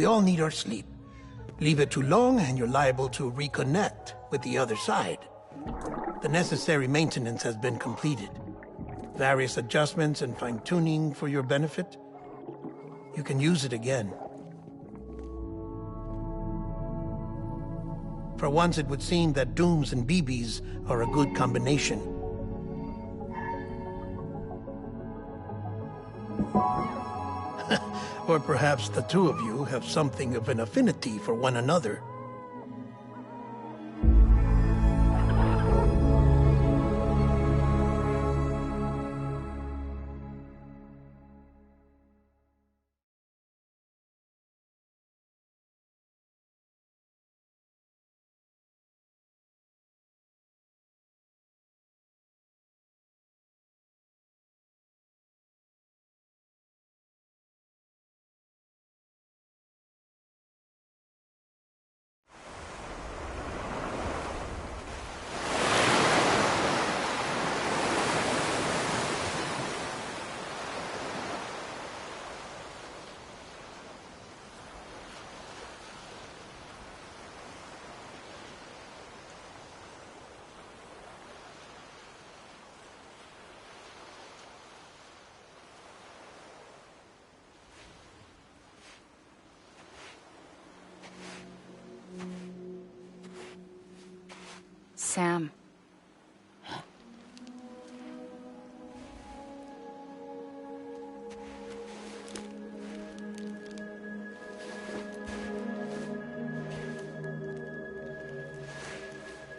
We all need our sleep. Leave it too long and you're liable to reconnect with the other side. The necessary maintenance has been completed. Various adjustments and fine-tuning for your benefit. You can use it again. For once, it would seem that Dooms and BBs are a good combination. Or perhaps the two of you have something of an affinity for one another. Sam.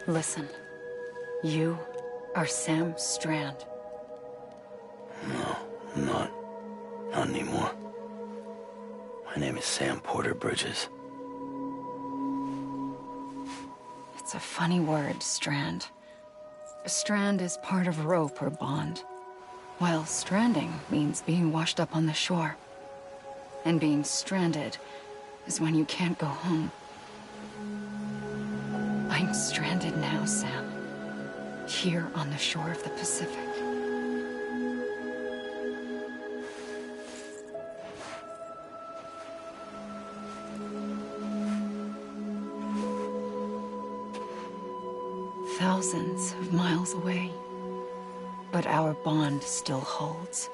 Listen, you are Sam Strand. No, I'm not. Not anymore. My name is Sam Porter Bridges. It's a funny word, Strand. A strand is part of rope or bond, while stranding means being washed up on the shore. And being stranded is when you can't go home. I'm stranded now, Sam. Here on the shore of the Pacific. Thousands of miles away, but our bond still holds.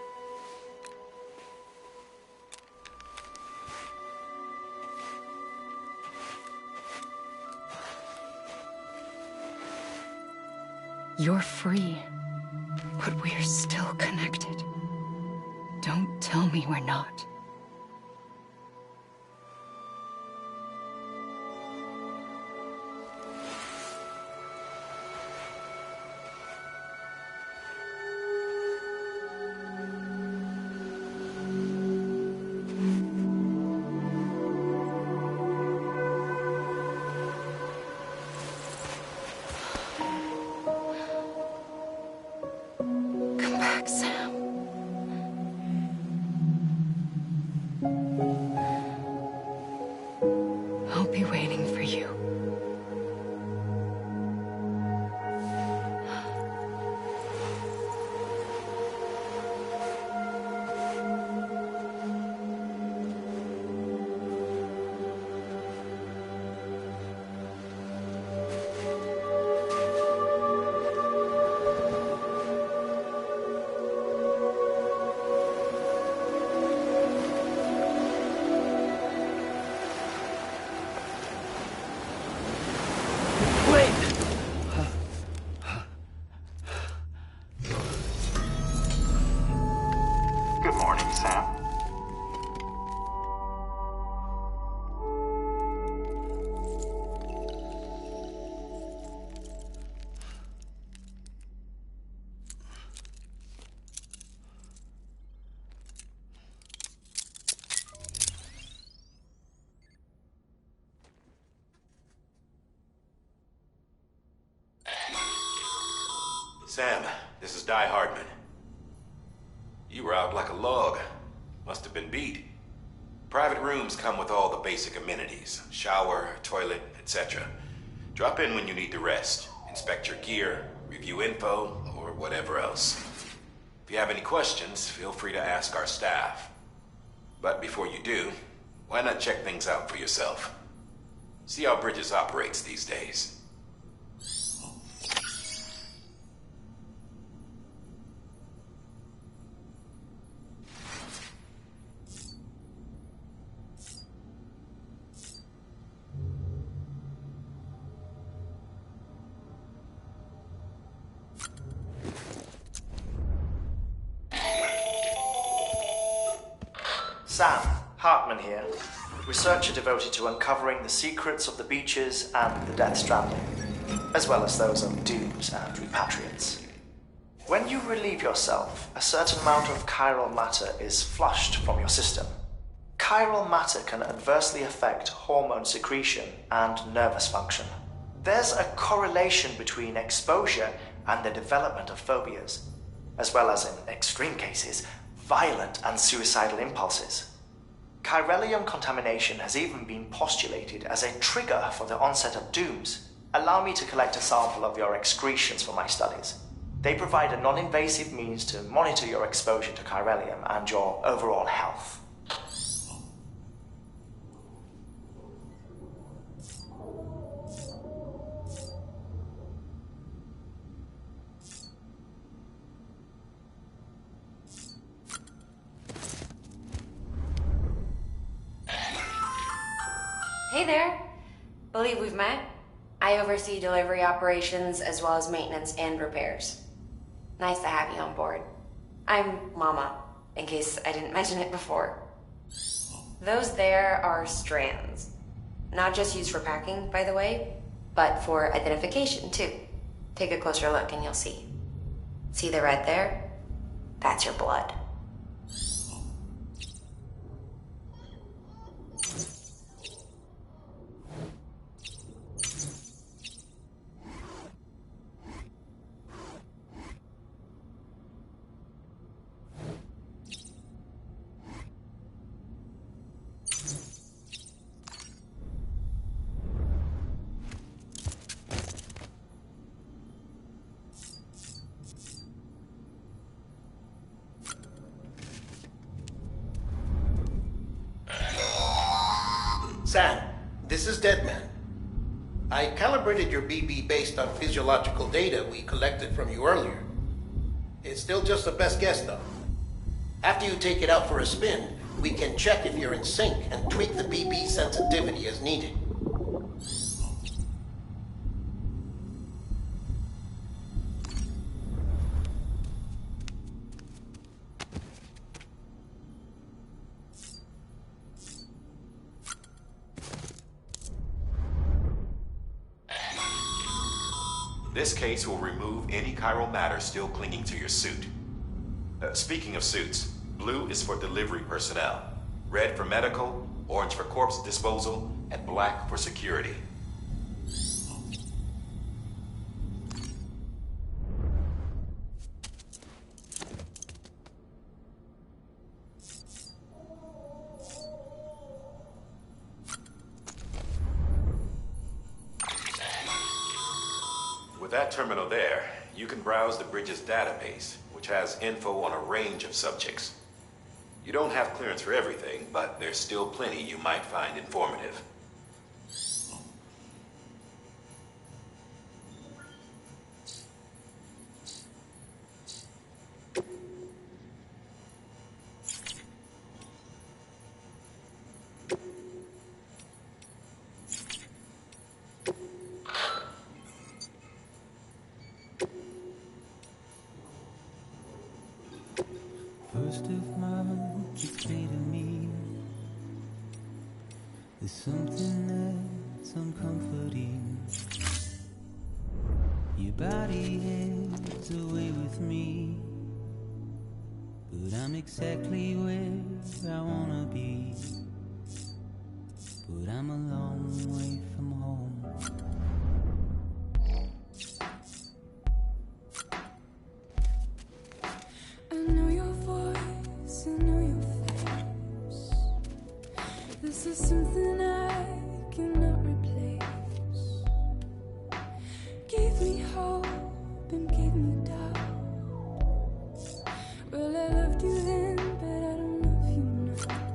You're free, but we're still connected. Don't tell me we're not. Sam. I'll be waiting for you. Good morning, Sam. Sam, this is Di Hardman. You were out like a log. Must have been beat. Private rooms come with all the basic amenities. Shower, toilet, etc. Drop in when you need to rest. Inspect your gear, review info, or whatever else. If you have any questions, feel free to ask our staff. But before you do, Why not check things out for yourself? See how Bridges operates these days. Sam, Hartman here, researcher devoted to uncovering the secrets of the beaches and the Death Stranding, as well as those of dooms and repatriates. When you relieve yourself, a certain amount of chiral matter is flushed from your system. Chiral matter can adversely affect hormone secretion and nervous function. There's a correlation between exposure and the development of phobias, as well as, in extreme cases, violent and suicidal impulses. Chiralium contamination has even been postulated as a trigger for the onset of dooms. Allow me to collect a sample of your excretions for my studies. They provide a non-invasive means to monitor your exposure to chiralium and your overall health. Hey there. Believe we've met. I oversee delivery operations as well as maintenance and repairs. Nice to have you on board. I'm Mama, in case I didn't mention it before. Those there are strands. Not just used for packing, by the way, but for identification too. Take a closer look and you'll see. See the red there? That's your blood. Sam, this is Deadman. I calibrated your BB based on physiological data we collected from you earlier. It's still just a best guess, though. After you take it out for a spin, we can check if you're in sync and tweak the BB sensitivity as needed. This case will remove any chiral matter still clinging to your suit. Speaking of suits, blue is for delivery personnel, red for medical, orange for corpse disposal, and black for security. With that terminal there, you can browse the Bridges database, which has info on a range of subjects. You don't have clearance for everything, but there's still plenty you might find informative. First of March, you say to me, there's something that's uncomforting. Your body heads away with me, but I'm exactly where I wanna be. But I'm a long way from home. I know your voice, I know your face. This is something I cannot replace. Gave me hope and gave me doubt. Well, I loved you then, but I don't love you now.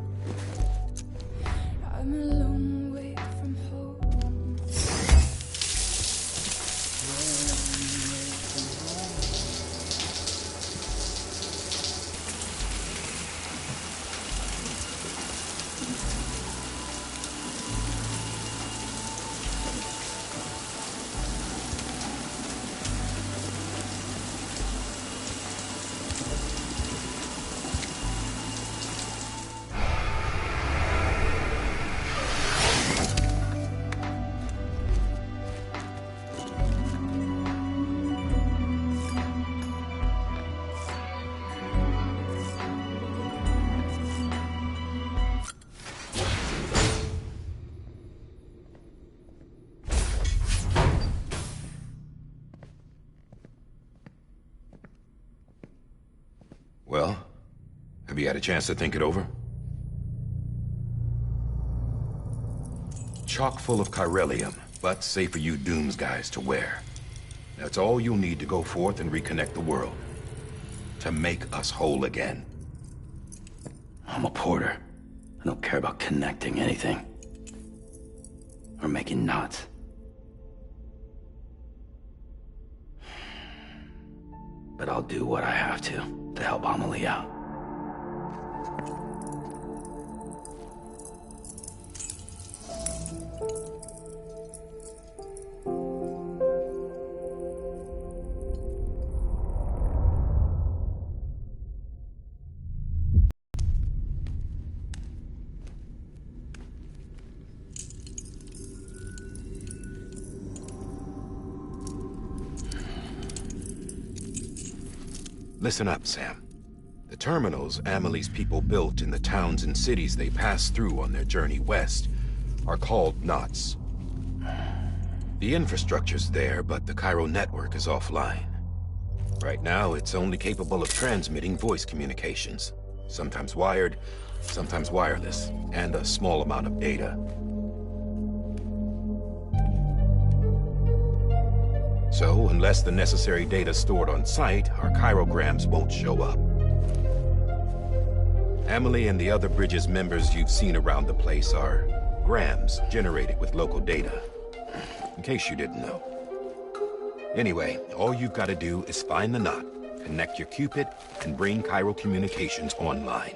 Have you had a chance to think it over? Chock full of chiralium, but safe for you Dooms guys to wear. That's all you'll need to go forth and reconnect the world. To make us whole again. I'm a porter. I don't care about connecting anything. Or making knots. But I'll do what I have to help Amelie out. Listen up, Sam. The terminals Amelie's people built in the towns and cities they passed through on their journey west are called knots. The infrastructure's there, but the Cairo network is offline. Right now, it's only capable of transmitting voice communications. Sometimes wired, sometimes wireless, and a small amount of data. So, unless the necessary data's stored on site, our chirograms won't show up. Amelie and the other Bridges members you've seen around the place are grams generated with local data. In case you didn't know. Anyway, all you've got to do is find the knot, connect your Cupid, and bring Cairo communications online.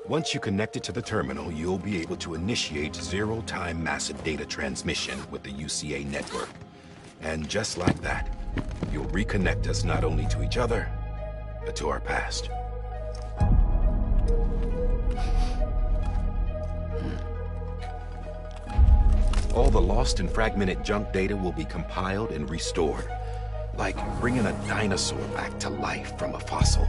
Once you connect it to the terminal, you'll be able to initiate zero-time massive data transmission with the UCA network. And just like that, you'll reconnect us not only to each other, but to our past. All the lost and fragmented junk data will be compiled and restored, like bringing a dinosaur back to life from a fossil.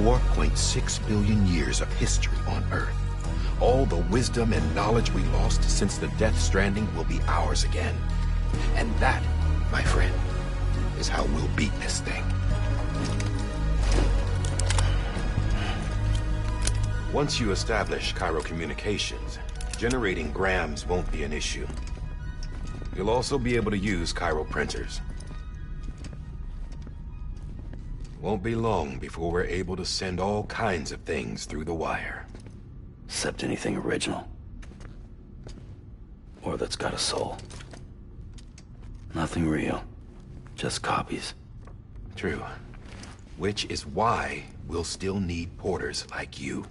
$4.6 billion years of history on Earth. All the wisdom and knowledge we lost since the Death Stranding will be ours again. And that, my friend, is how we'll beat this thing. Once you establish Cairo communications, generating grams won't be an issue. You'll also be able to use Cairo printers. Won't be long before we're able to send all kinds of things through the wire. Except anything original. Or that's got a soul. Nothing real. Just copies. True. Which is why we'll still need porters like you.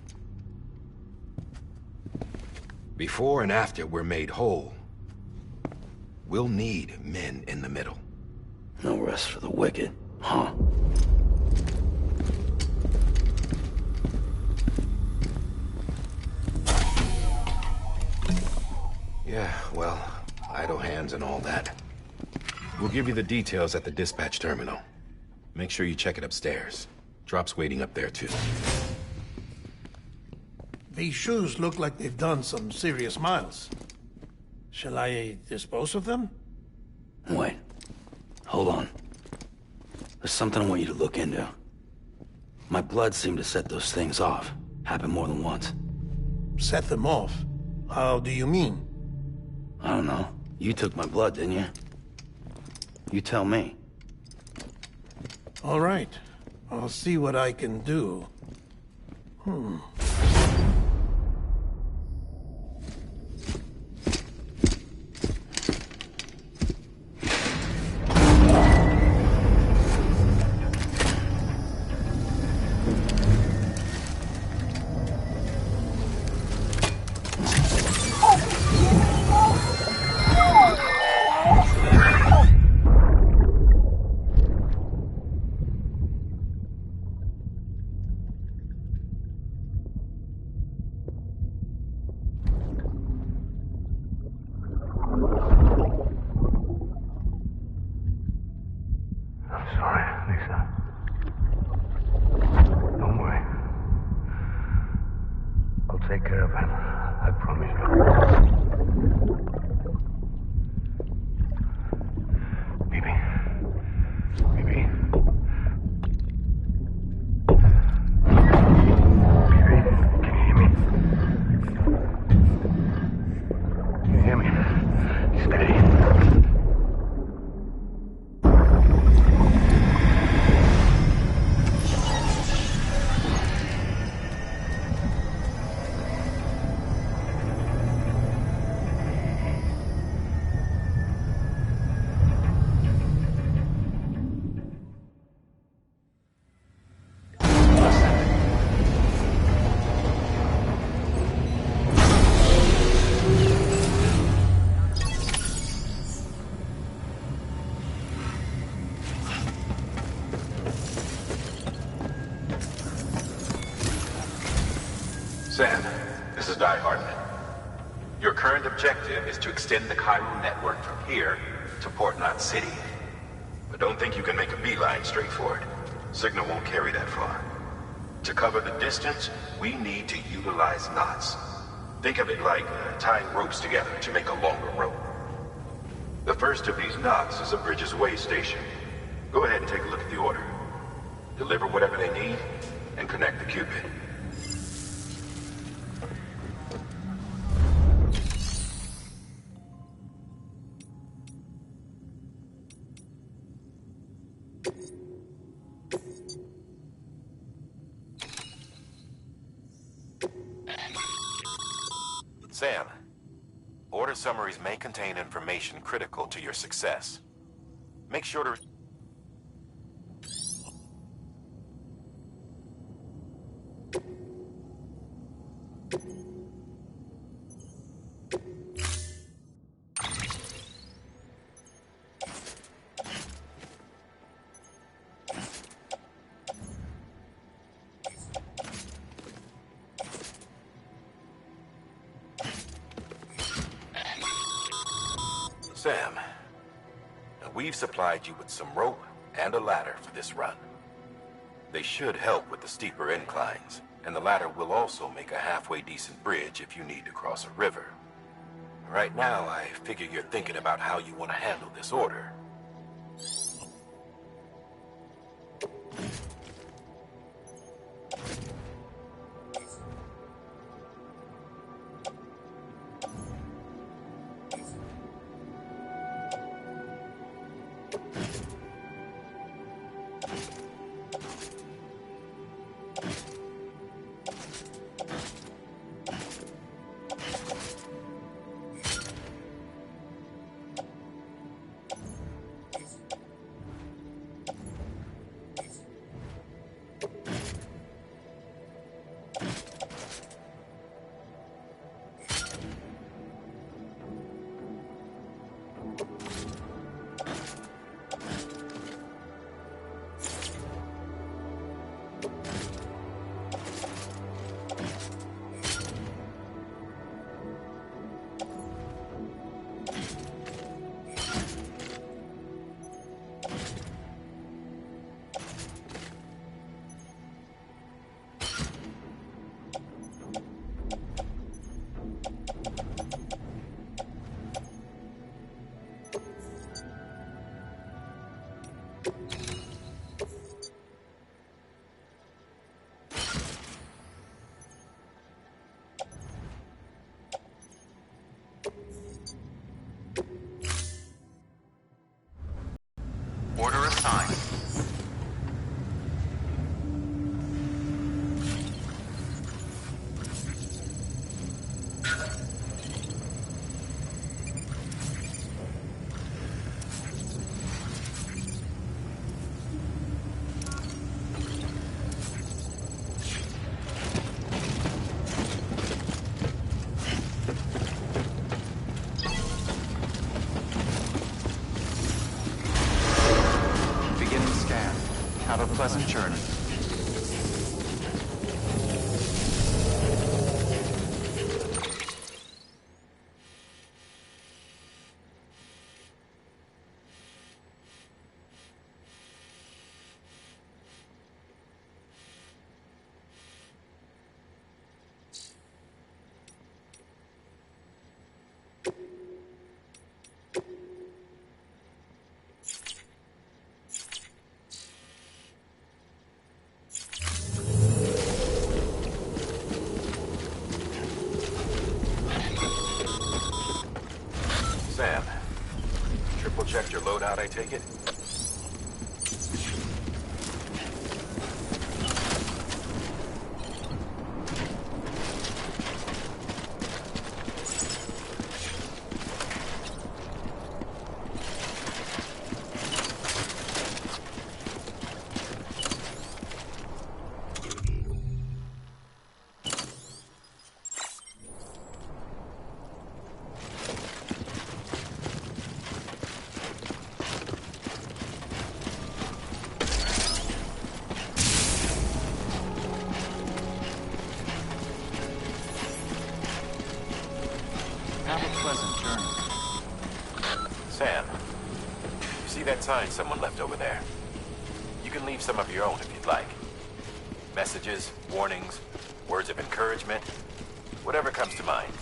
Before and after we're made whole, we'll need men in the middle. No rest for the wicked, huh? Yeah, well, idle hands and all that. We'll give you the details at the dispatch terminal. Make sure you check it upstairs. Drop's waiting up there, too. These shoes look like they've done some serious miles. Shall I dispose of them? Wait. Hold on. There's something I want you to look into. My blood seemed to set those things off. Happened more than once. Set them off? How do you mean? I don't know. You took my blood, didn't you? You tell me. All right. I'll see what I can do. Sam, this is Die Hardman. Your current objective is to extend the Cairo network from here to Port Knot City. But don't think you can make a beeline straight for it. Signal won't carry that far. To cover the distance, we need to utilize knots. Think of it like tying ropes together to make a longer rope. The first of these knots is a Bridges Way station. Go ahead and take a look at the order. Deliver whatever they need, and connect the Cupid. Sam, order summaries may contain information critical to your success. Make sure to... Sam, we've supplied you with some rope and a ladder for this run. They should help with the steeper inclines, and the ladder will also make a halfway decent bridge if you need to cross a river. Right now, I figure you're thinking about how you want to handle this order. Order assigned. Have a pleasant journey. Sam, triple checked your loadout, I take it? sign someone left over there. You can leave some of your own if you'd like. Messages, warnings, words of encouragement, whatever comes to mind.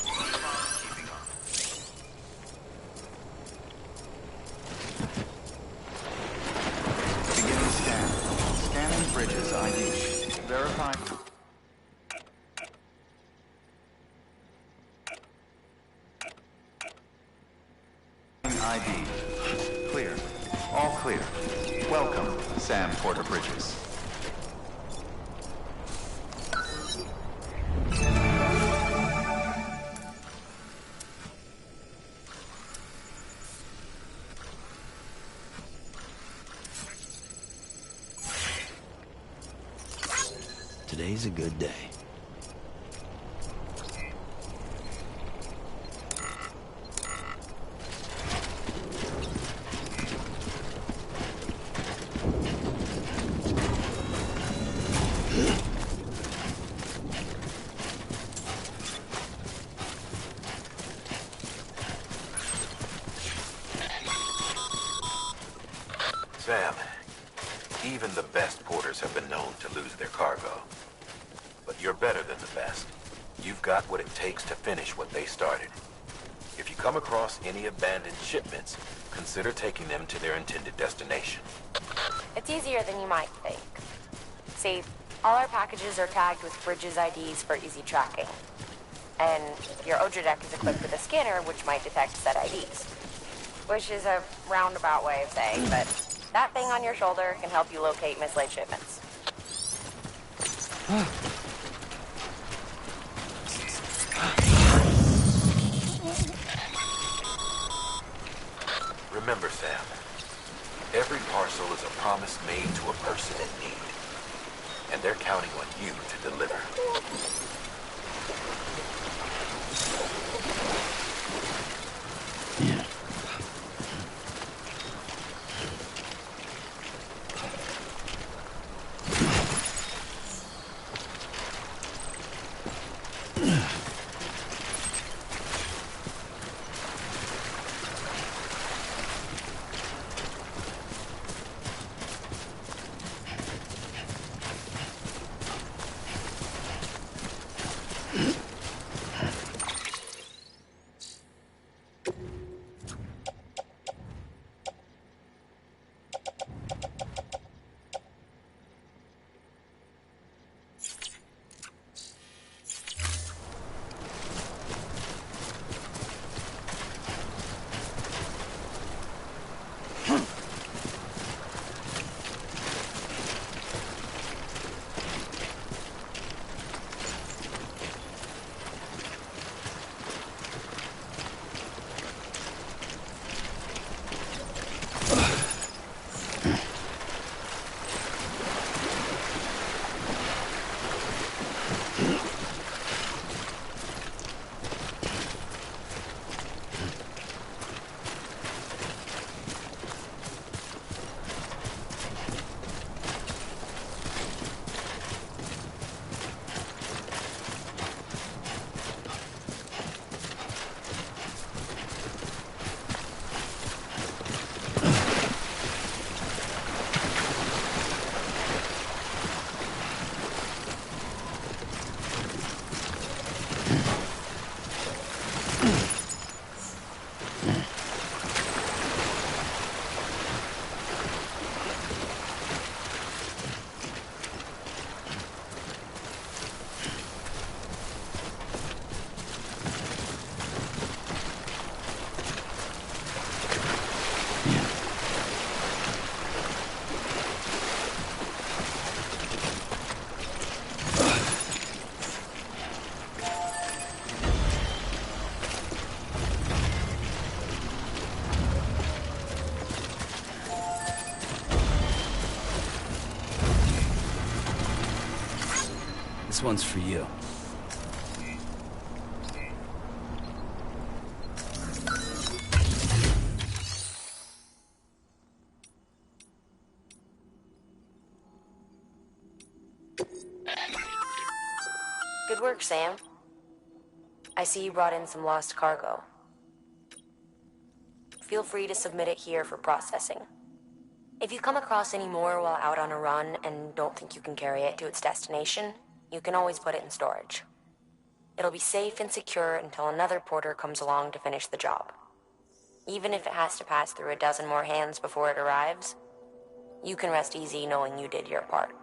Beginning scan. Scanning Bridges ID. Verify. ID. Clear. All clear. Welcome, Sam Porter Bridges. Today's a good day. Sam, even the best porters have been known to lose their cargo. But you're better than the best. You've got what it takes to finish what they started. If you come across any abandoned shipments, consider taking them to their intended destination. It's easier than you might think. See, all our packages are tagged with Bridges IDs for easy tracking. And your Odra deck is equipped with a scanner which might detect said IDs. Which is a roundabout way of saying, but that thing on your shoulder can help you locate mislaid shipments. Remember, Sam, every parcel is a promise made to a person in need. And they're counting on you to deliver. Yeah. This one's for you. Good work, Sam. I see you brought in some lost cargo. Feel free to submit it here for processing. If you come across any more while out on a run and don't think you can carry it to its destination, you can always put it in storage. It'll be safe and secure until another porter comes along to finish the job. Even if it has to pass through a dozen more hands before it arrives, you can rest easy knowing you did your part.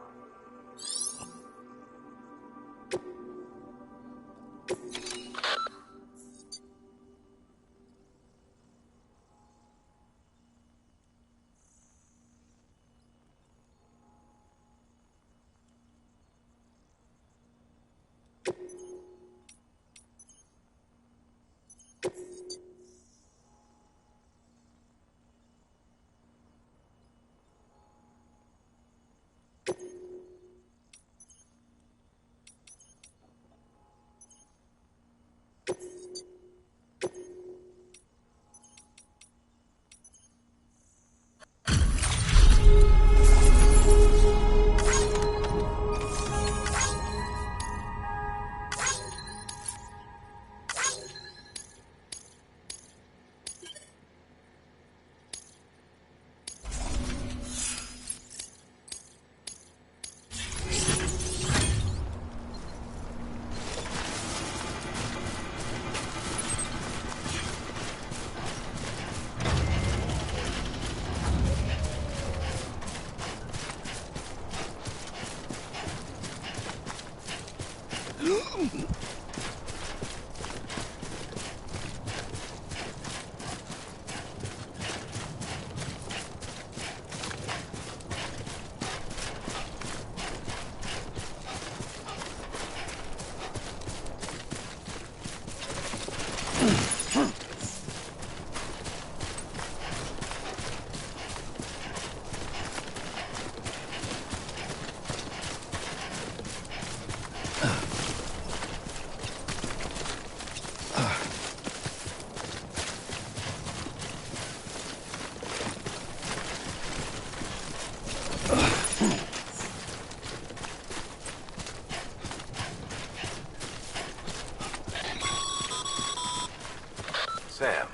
Sam,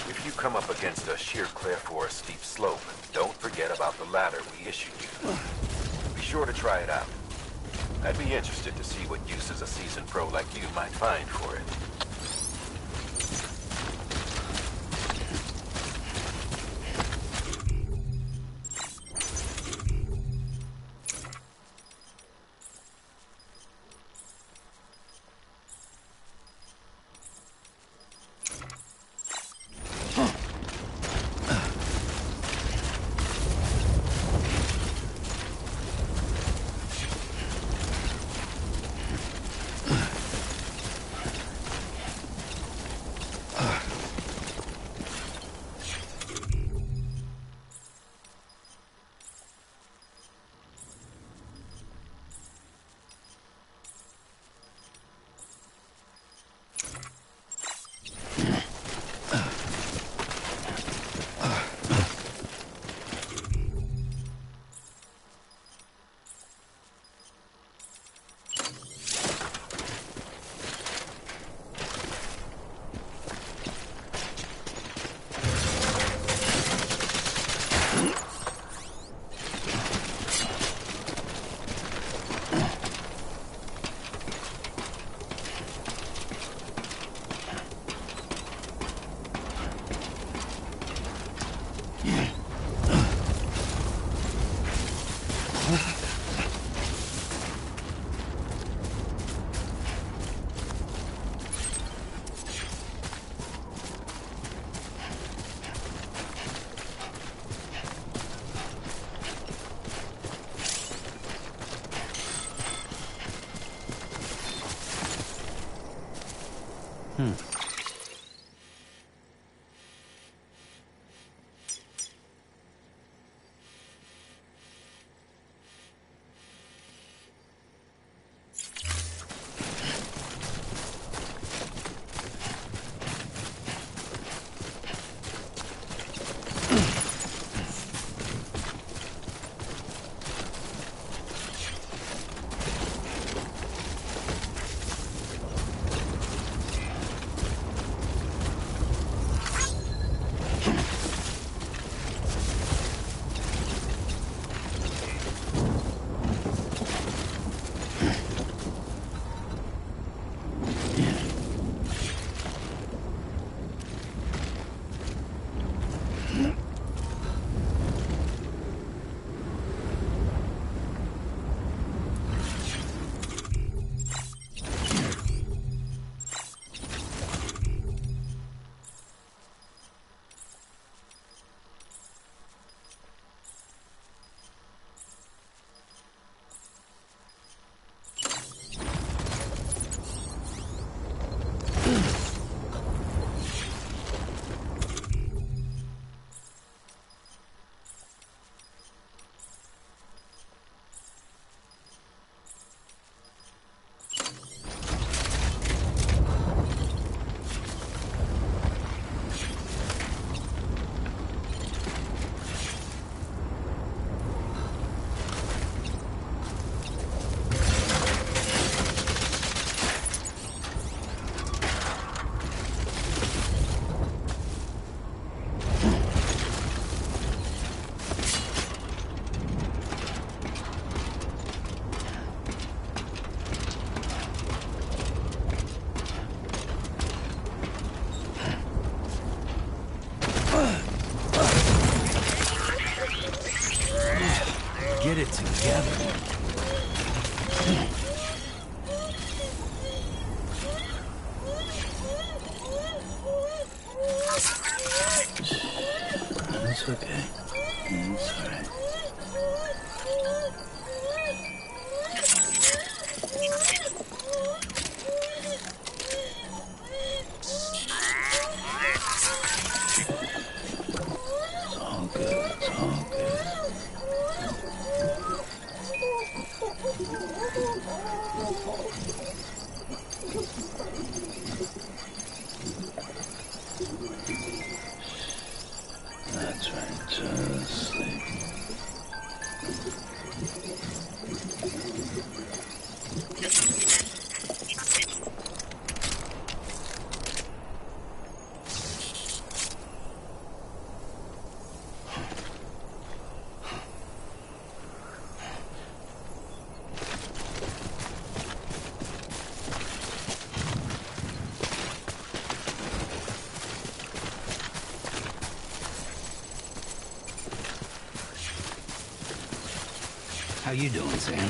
if you come up against a sheer cliff or a steep slope, don't forget about the ladder we issued you. Be sure to try it out. I'd be interested to see what uses a seasoned pro like you might find for it. together. It's okay. It's all right. It's all good. It's all good. That's right. Just sleep. How you doing, Sam?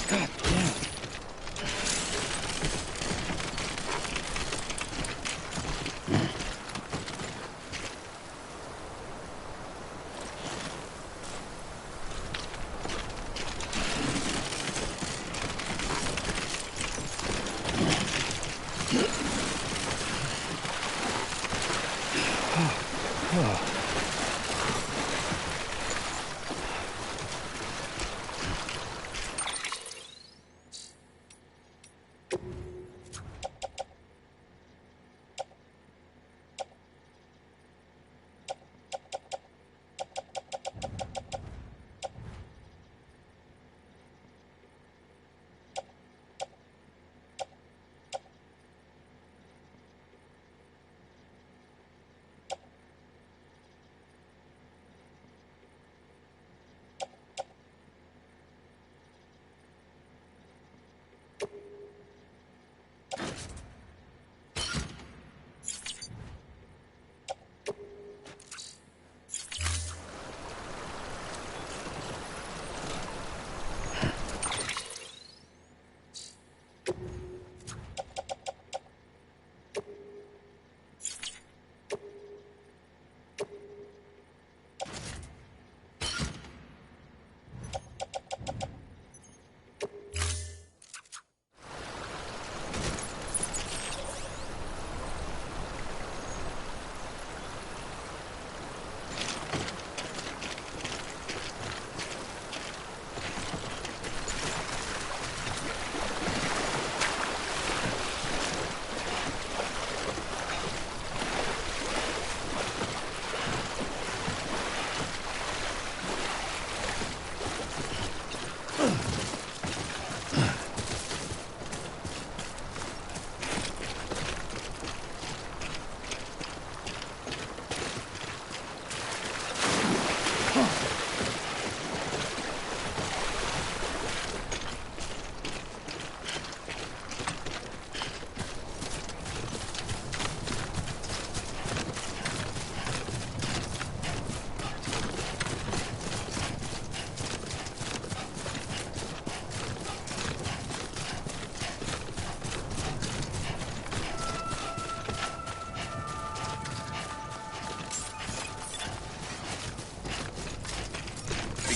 God damn.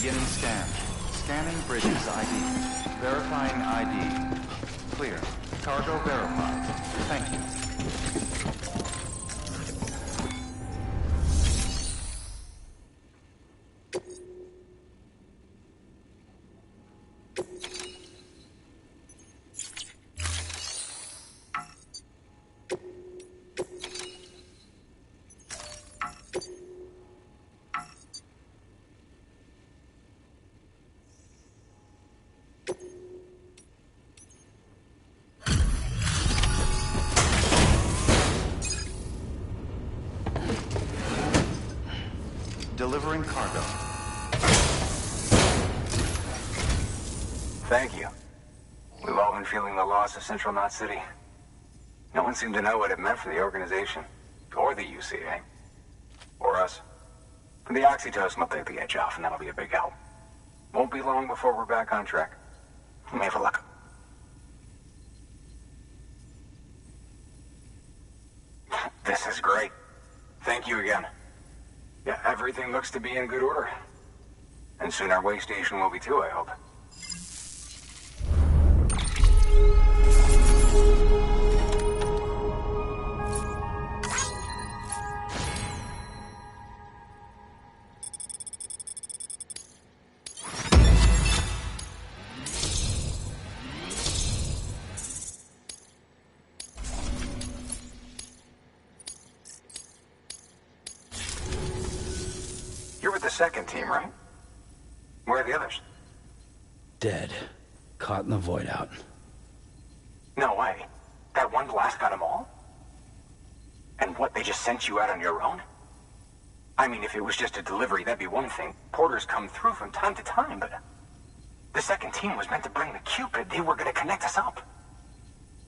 Beginning scan. Scanning bridges ID. Verifying ID. Clear. Cargo verified. Thank you. Delivering cargo. Thank you. We've all been feeling the loss of Central Knot City. No one seemed to know what it meant for the organization, or the UCA, or us. The oxytocin will take the edge off, and that'll be a big help. Won't be long before we're back on track. We may have luck. This is great. Thank you again. Yeah, everything looks to be in good order. And soon our way station will be too, I hope. You're with the second team, right? Where are the others? Dead. Caught in the void out. No way. That one blast got them all? And what, they just sent you out on your own? I mean, if it was just a delivery, that'd be one thing. Porters come through from time to time, but... The second team was meant to bring the Cupid. They were gonna connect us up.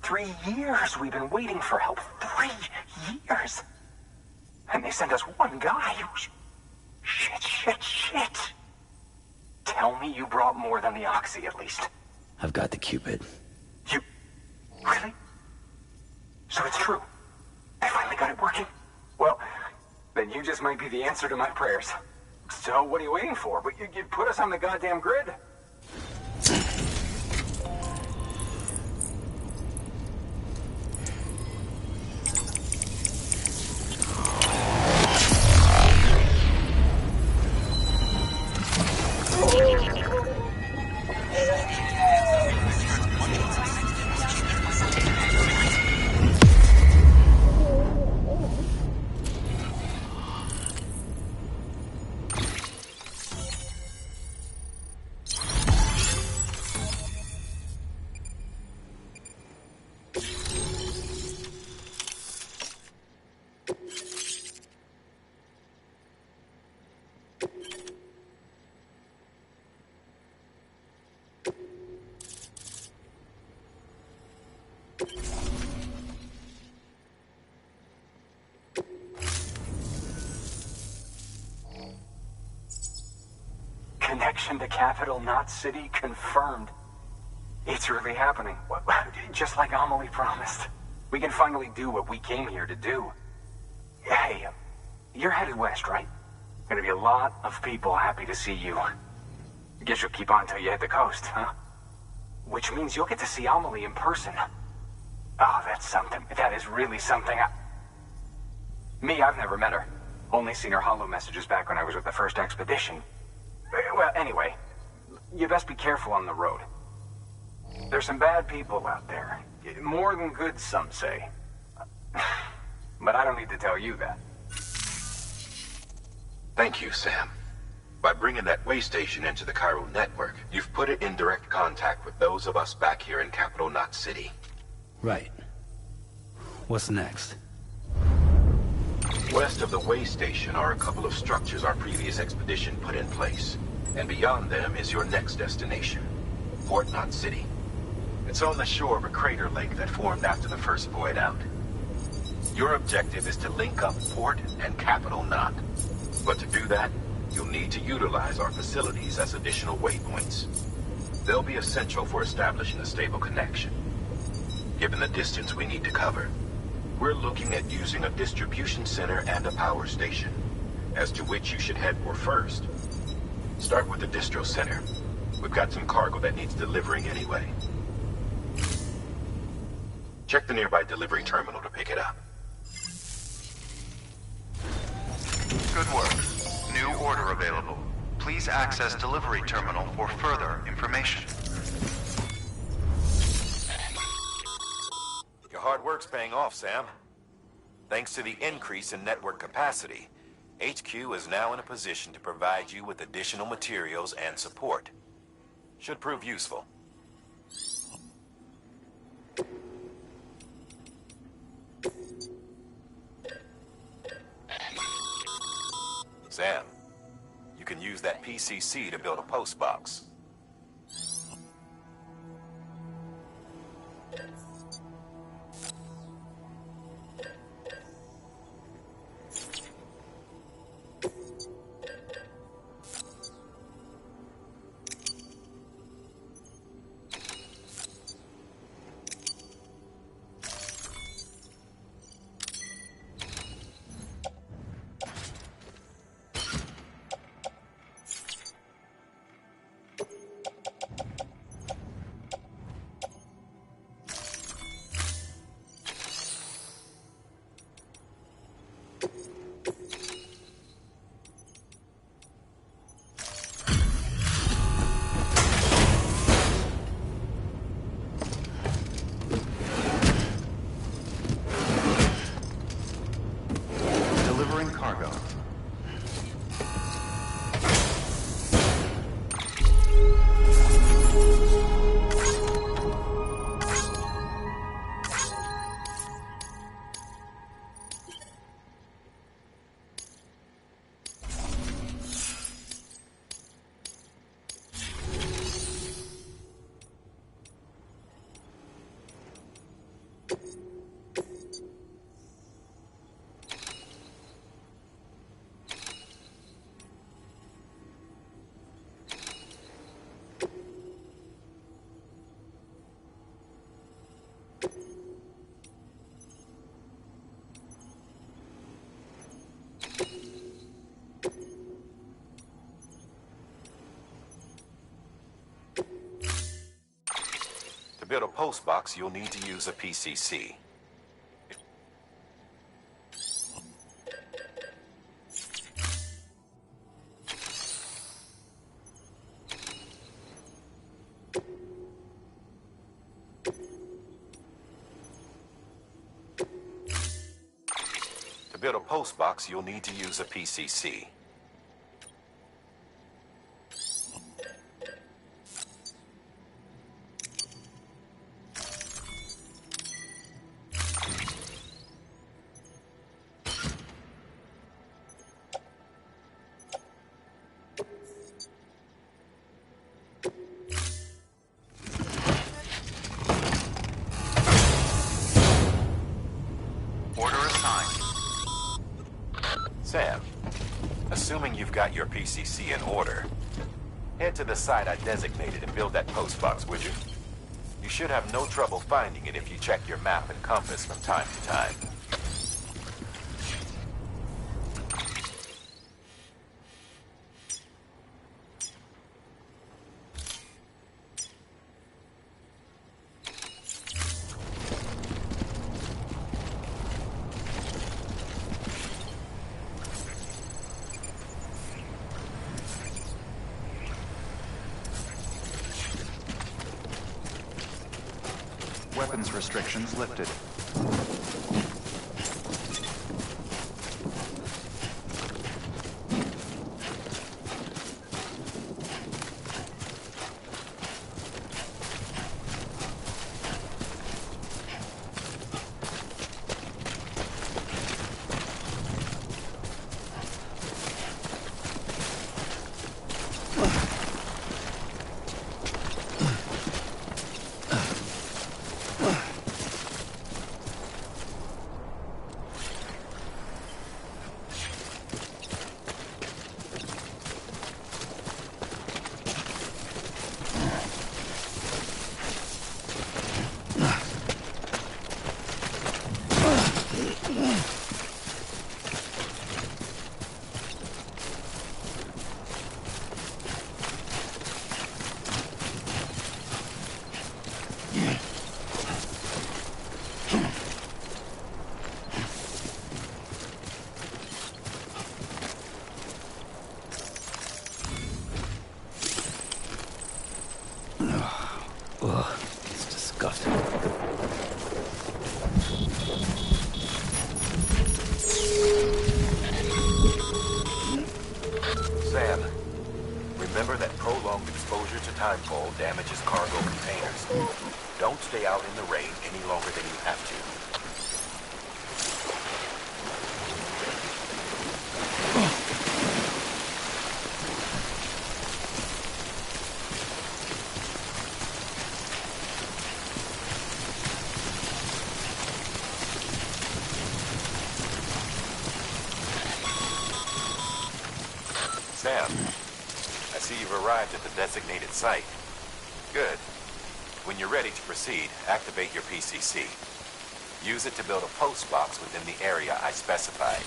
3 years we've been waiting for help. 3 years! And they sent us one guy who's... Shit. Tell me you brought more than the Oxy, at least. I've got the Cupid. You... Really? So it's true. I finally got it working. Well, then you just might be the answer to my prayers. So what are you waiting for? But you put us on the goddamn grid. Connection to Capital Knot City confirmed. It's really happening. Just like Amelie promised. We can finally do what we came here to do. Hey, you're headed west, right? Gonna be a lot of people happy to see you. Guess you'll keep on till you hit the coast, huh? Which means you'll get to see Amelie in person. Oh, that's something. That is really something. Me, I've never met her. Only seen her holo messages back when I was with the first expedition. Well, anyway, you best be careful on the road. There's some bad people out there. More than good, some say. But I don't need to tell you that. Thank you, Sam. By bringing that way station into the Cairo network, you've put it in direct contact with those of us back here in Capital Knot City. Right. What's next? West of the way station are a couple of structures our previous expedition put in place. And beyond them is your next destination, Port Knot City. It's on the shore of a crater lake that formed after the first void out. Your objective is to link up Port and Capital Knot. But to do that, you'll need to utilize our facilities as additional waypoints. They'll be essential for establishing a stable connection. Given the distance we need to cover, we're looking at using a distribution center and a power station, as to which you should head for first. Start with the distro center. We've got some cargo that needs delivering anyway. Check the nearby delivery terminal to pick it up. Good work. New order available. Please access delivery terminal for further information. Your hard work's paying off, Sam. Thanks to the increase in network capacity, HQ is now in a position to provide you with additional materials and support. Should prove useful. Sam, you can use that PCC to build a post box. Delivering cargo. To build a post box, you'll need to use a PCC. To build a post box, you'll need to use a PCC. Order assigned. Sam, assuming you've got your PCC in order, head to the site I designated and build that post box, would you? You should have no trouble finding it if you check your map and compass from time to time. Weapons restrictions lifted. timefall damages cargo containers. Don't stay out in the rain any longer than you have to. Sam, I see you've arrived at the designated site. Good. When you're ready to proceed, activate your PCC. Use it to build a post box within the area I specified.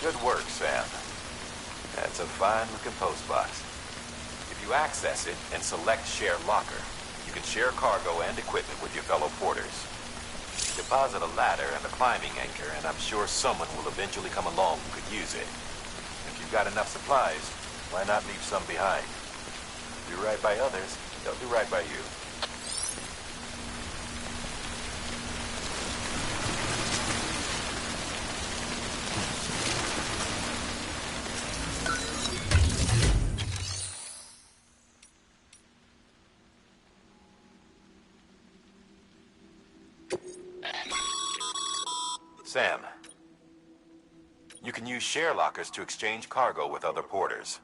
Good work, Sam. That's a fine-looking post box. If you access it and select Share Locker, you can share cargo and equipment with your fellow porters. Deposit a ladder and a climbing anchor, and I'm sure someone will eventually come along who could use it. If you've got enough supplies, why not leave some behind? Do right by others, they'll do right by you. Sam, you can use share lockers to exchange cargo with other porters.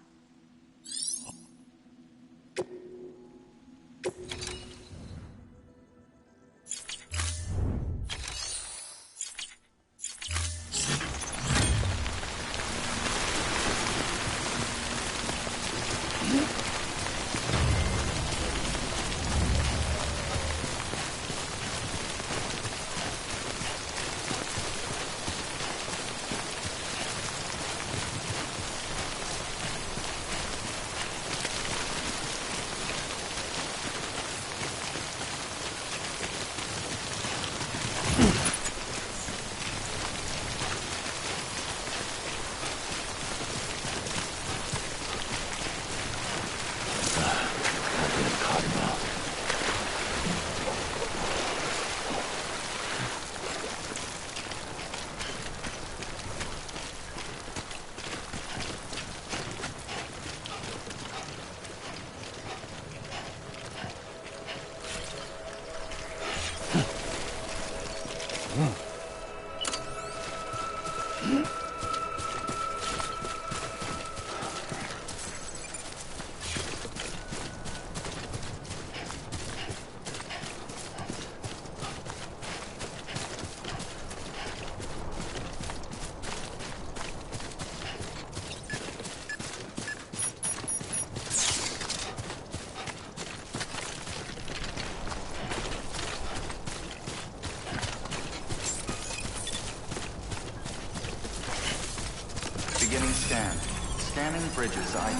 Beginning scan. Scanning bridges ID.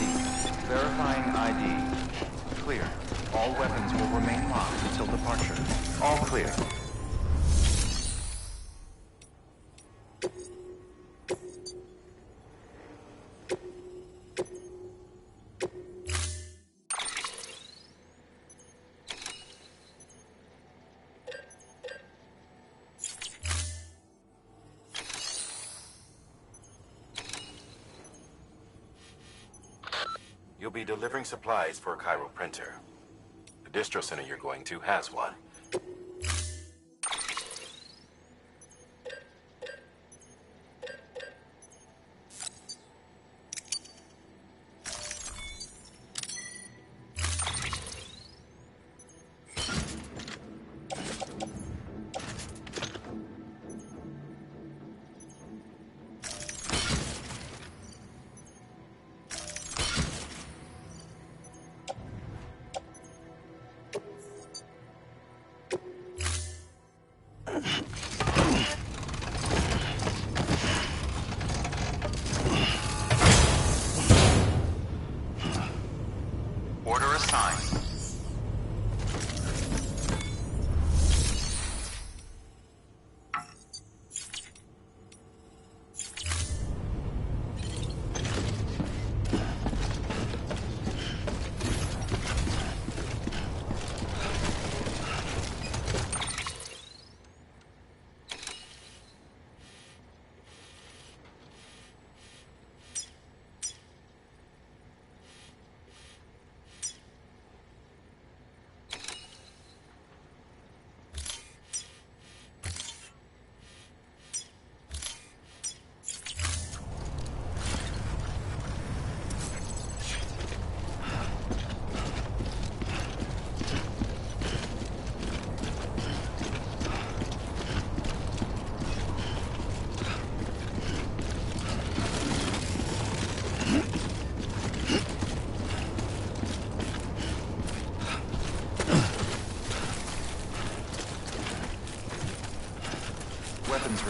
Verifying ID. Clear. All weapons will remain locked until departure. All clear. You'll be delivering supplies for a Cairo printer. The distro center you're going to has one.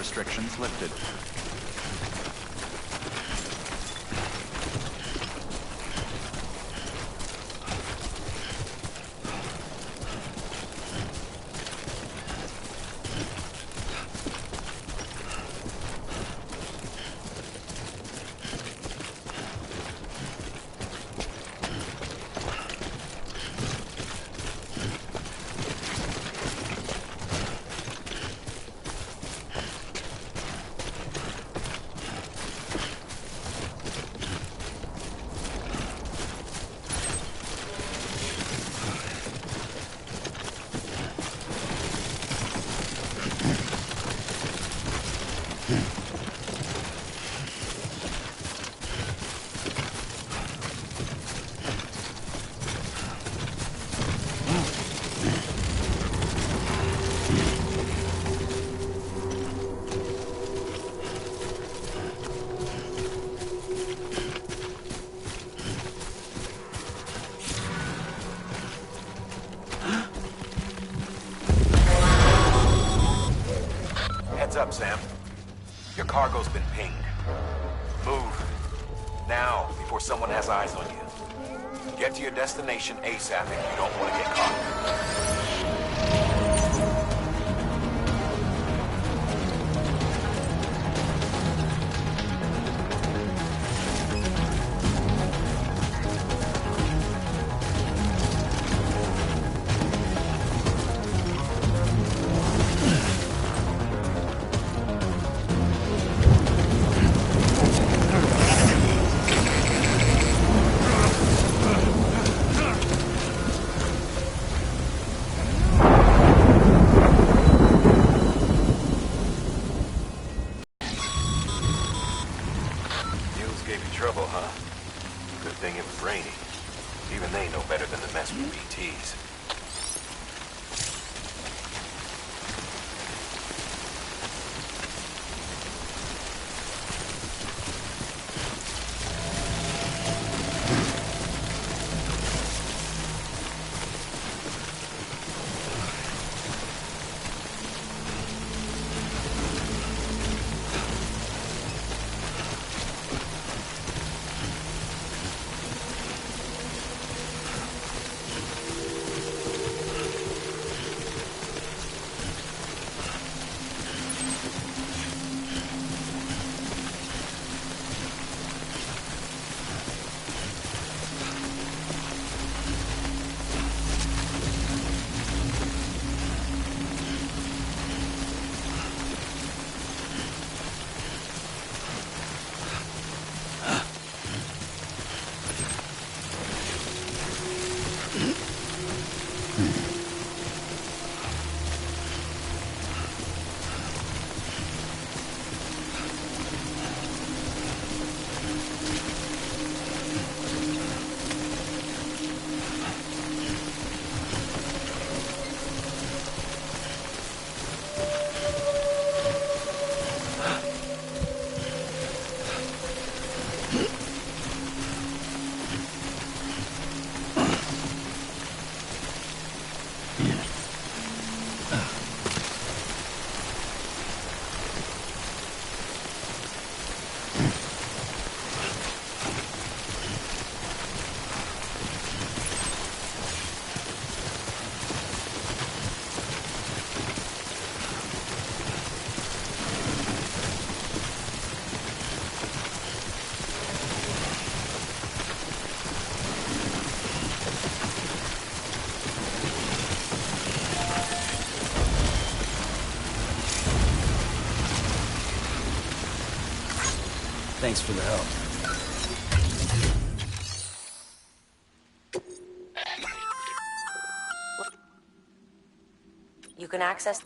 restrictions lifted. Heads up, Sam. Your cargo's been pinged. Move. Now, before someone has eyes on you. Get to your destination ASAP if you don't want to get caught. Trouble, huh? Good thing it was raining. Even they know better than to mess with BTs. Thanks for the help. You can access...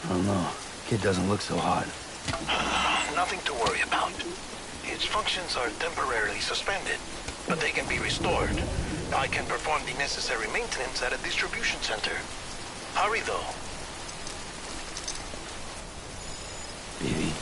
I don't know. Kid doesn't look so hot. Nothing to worry about. Its functions are temporarily suspended, but they can be restored. I can perform the necessary maintenance at a distribution center. Hurry, though. Baby.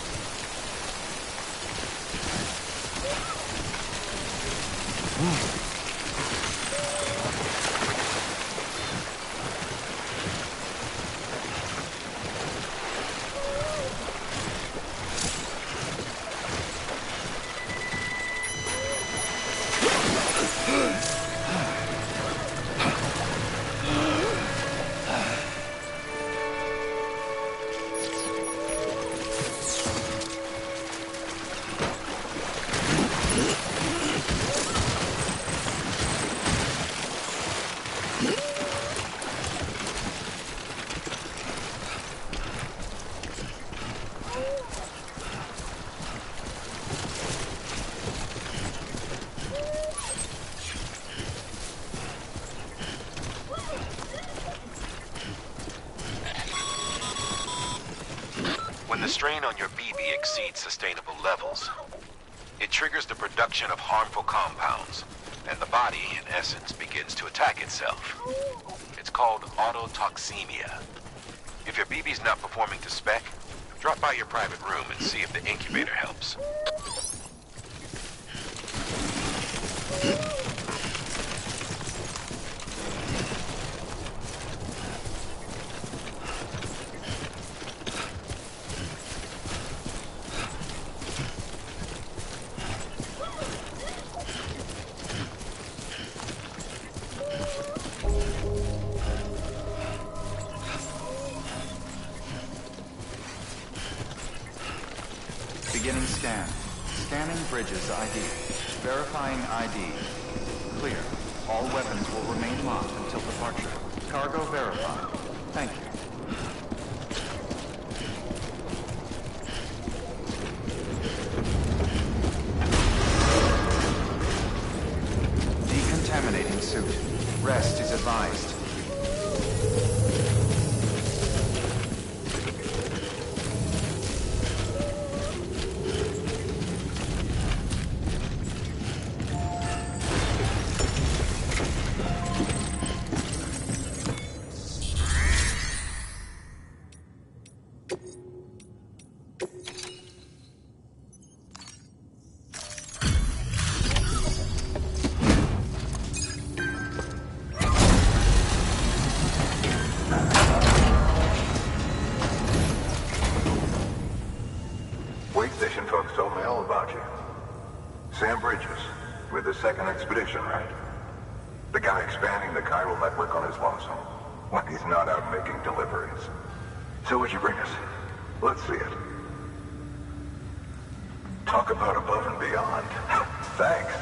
When the strain on your BB exceeds sustainable levels, it triggers the production of harmful compounds, and the body, in essence, begins to attack itself. It's called autotoxemia. If your BB's not performing to spec, drop by your private room and see if the incubator helps. Beginning scan. Scanning bridges ID. Verifying ID. Clear. All weapons will remain locked until departure. Cargo verified. Thank you. Decontaminating suit. Rest is advised. Wait station folks told me all about you. Sam Bridges, with the second expedition, right? The guy expanding the chiral network on his lonesome. When he's not out making deliveries. So what'd you bring us? Let's see it. Talk about above and beyond. Thanks.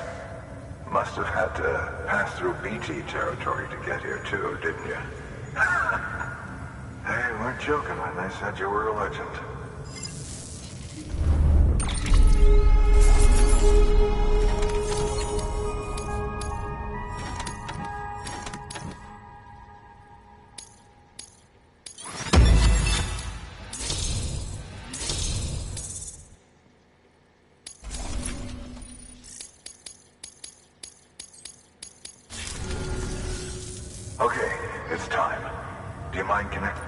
Must have had to pass through BT territory to get here too, didn't you? They weren't joking when they said you were a legend. Okay, it's time. Do you mind connecting?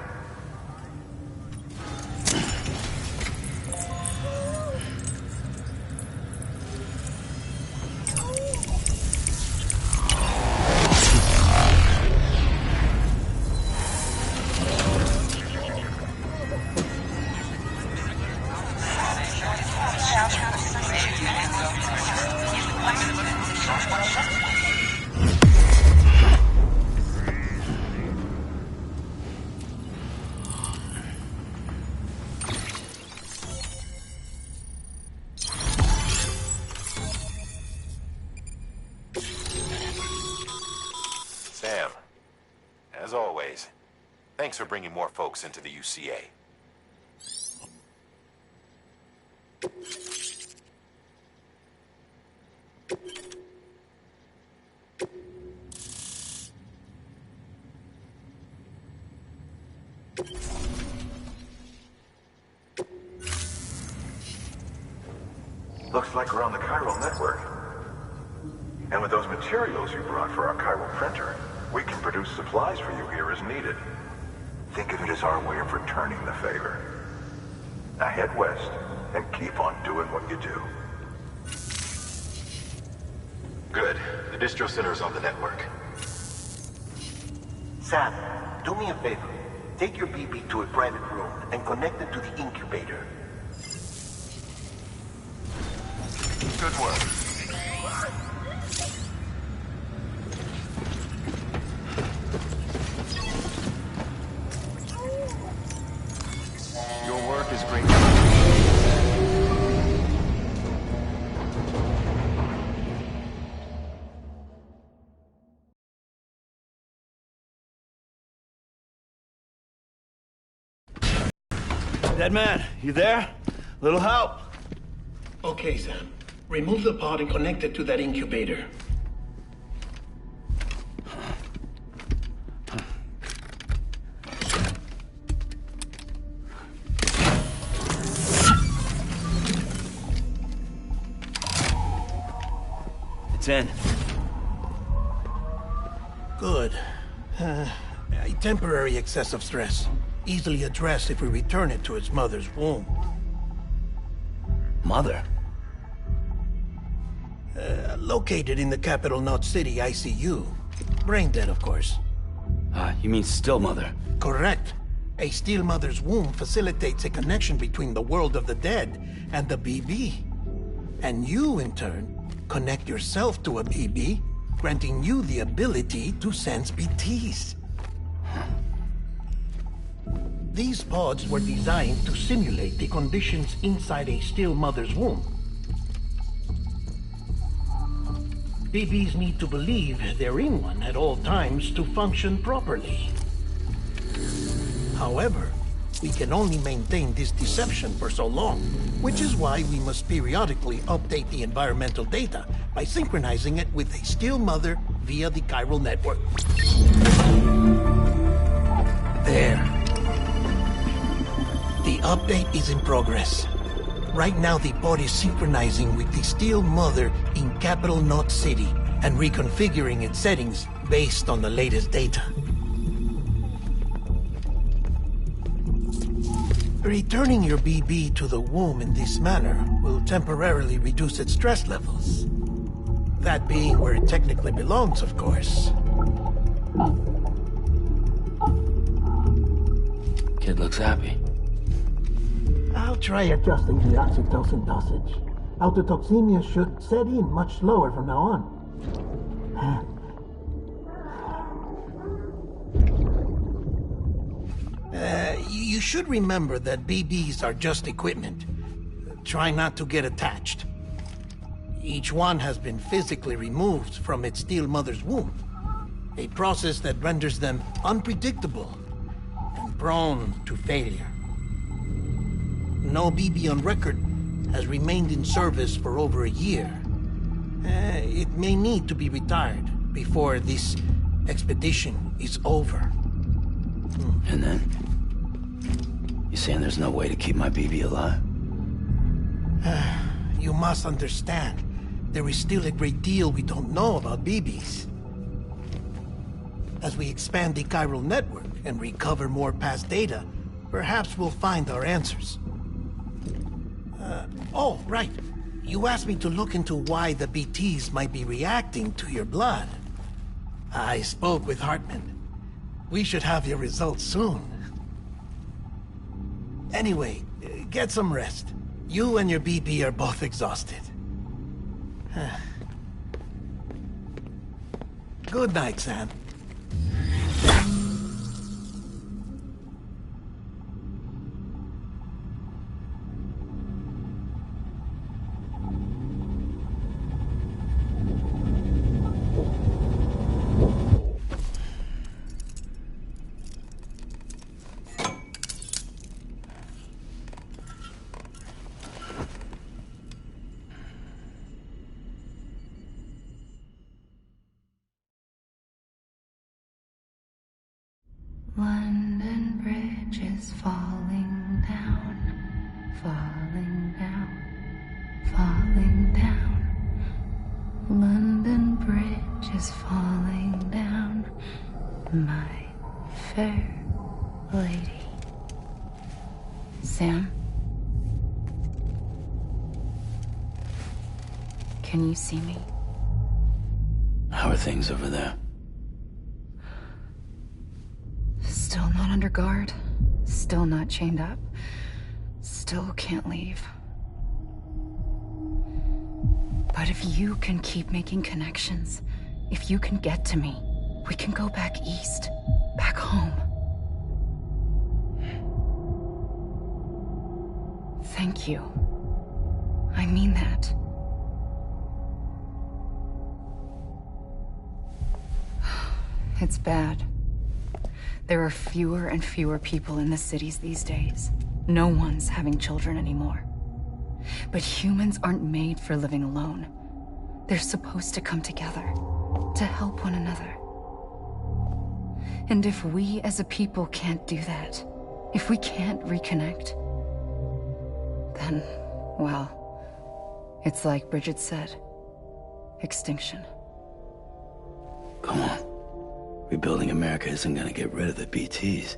Sam, as always, thanks for bringing more folks into the UCA. Looks like we're on the chiral network. And with those materials you brought for our chiral printer, we can produce supplies for you here as needed. Think of it as our way of returning the favor. Now head west and keep on doing what you do. Good. The distro center is on the network. Sam, do me a favor. Take your BB to a private room and connect it to the incubator. Good work. Your work is great. Dead man, you there? Little help? Okay, Sam. Remove the pod and connect it to that incubator. It's in. Good. A temporary excess of stress. Easily addressed if we return it to its mother's womb. Mother? Located in the capital Knot City ICU. Brain dead, of course. You mean still mother? Correct. A still mother's womb facilitates a connection between the world of the dead and the BB. And you, in turn, connect yourself to a BB, granting you the ability to sense BTs. These pods were designed to simulate the conditions inside a still mother's womb. BBs need to believe they're in one at all times to function properly. However, we can only maintain this deception for so long, which is why we must periodically update the environmental data by synchronizing it with a still mother via the chiral network. There. The update is in progress. Right now, the pod is synchronizing with the still mother in capital Knot City and reconfiguring its settings based on the latest data. Returning your BB to the womb in this manner will temporarily reduce its stress levels. That being where it technically belongs, of course. Kid looks happy. I'll try adjusting the oxytocin dosage. Autotoxemia should set in much slower from now on. You should remember that BBs are just equipment. Try not to get attached. Each one has been physically removed from its still mother's womb. A process that renders them unpredictable and prone to failure. No BB on record has remained in service for over a year. It may need to be retired before this expedition is over. And then? You saying there's no way to keep my BB alive? You must understand, there is still a great deal we don't know about BBs. As we expand the chiral network and recover more past data, perhaps we'll find our answers. Oh, right. You asked me to look into why the BTs might be reacting to your blood. I spoke with Hartman. We should have your results soon. Anyway, get some rest. You and your BB are both exhausted. Good night, Sam. London Bridge is falling down, falling down, falling down. London Bridge is falling down. My fair lady. Sam? Can you see me? How are things over there? Still not under guard. Still not chained up. Still can't leave. But if you can keep making connections, if you can get to me, we can go back east. Back home. Thank you. I mean that. It's bad. There are fewer and fewer people in the cities these days. No one's having children anymore. But humans aren't made for living alone. They're supposed to come together, to help one another. And if we as a people can't do that, if we can't reconnect, then, well, it's like Bridget said, extinction. Come on. Rebuilding America isn't gonna get rid of the BTs.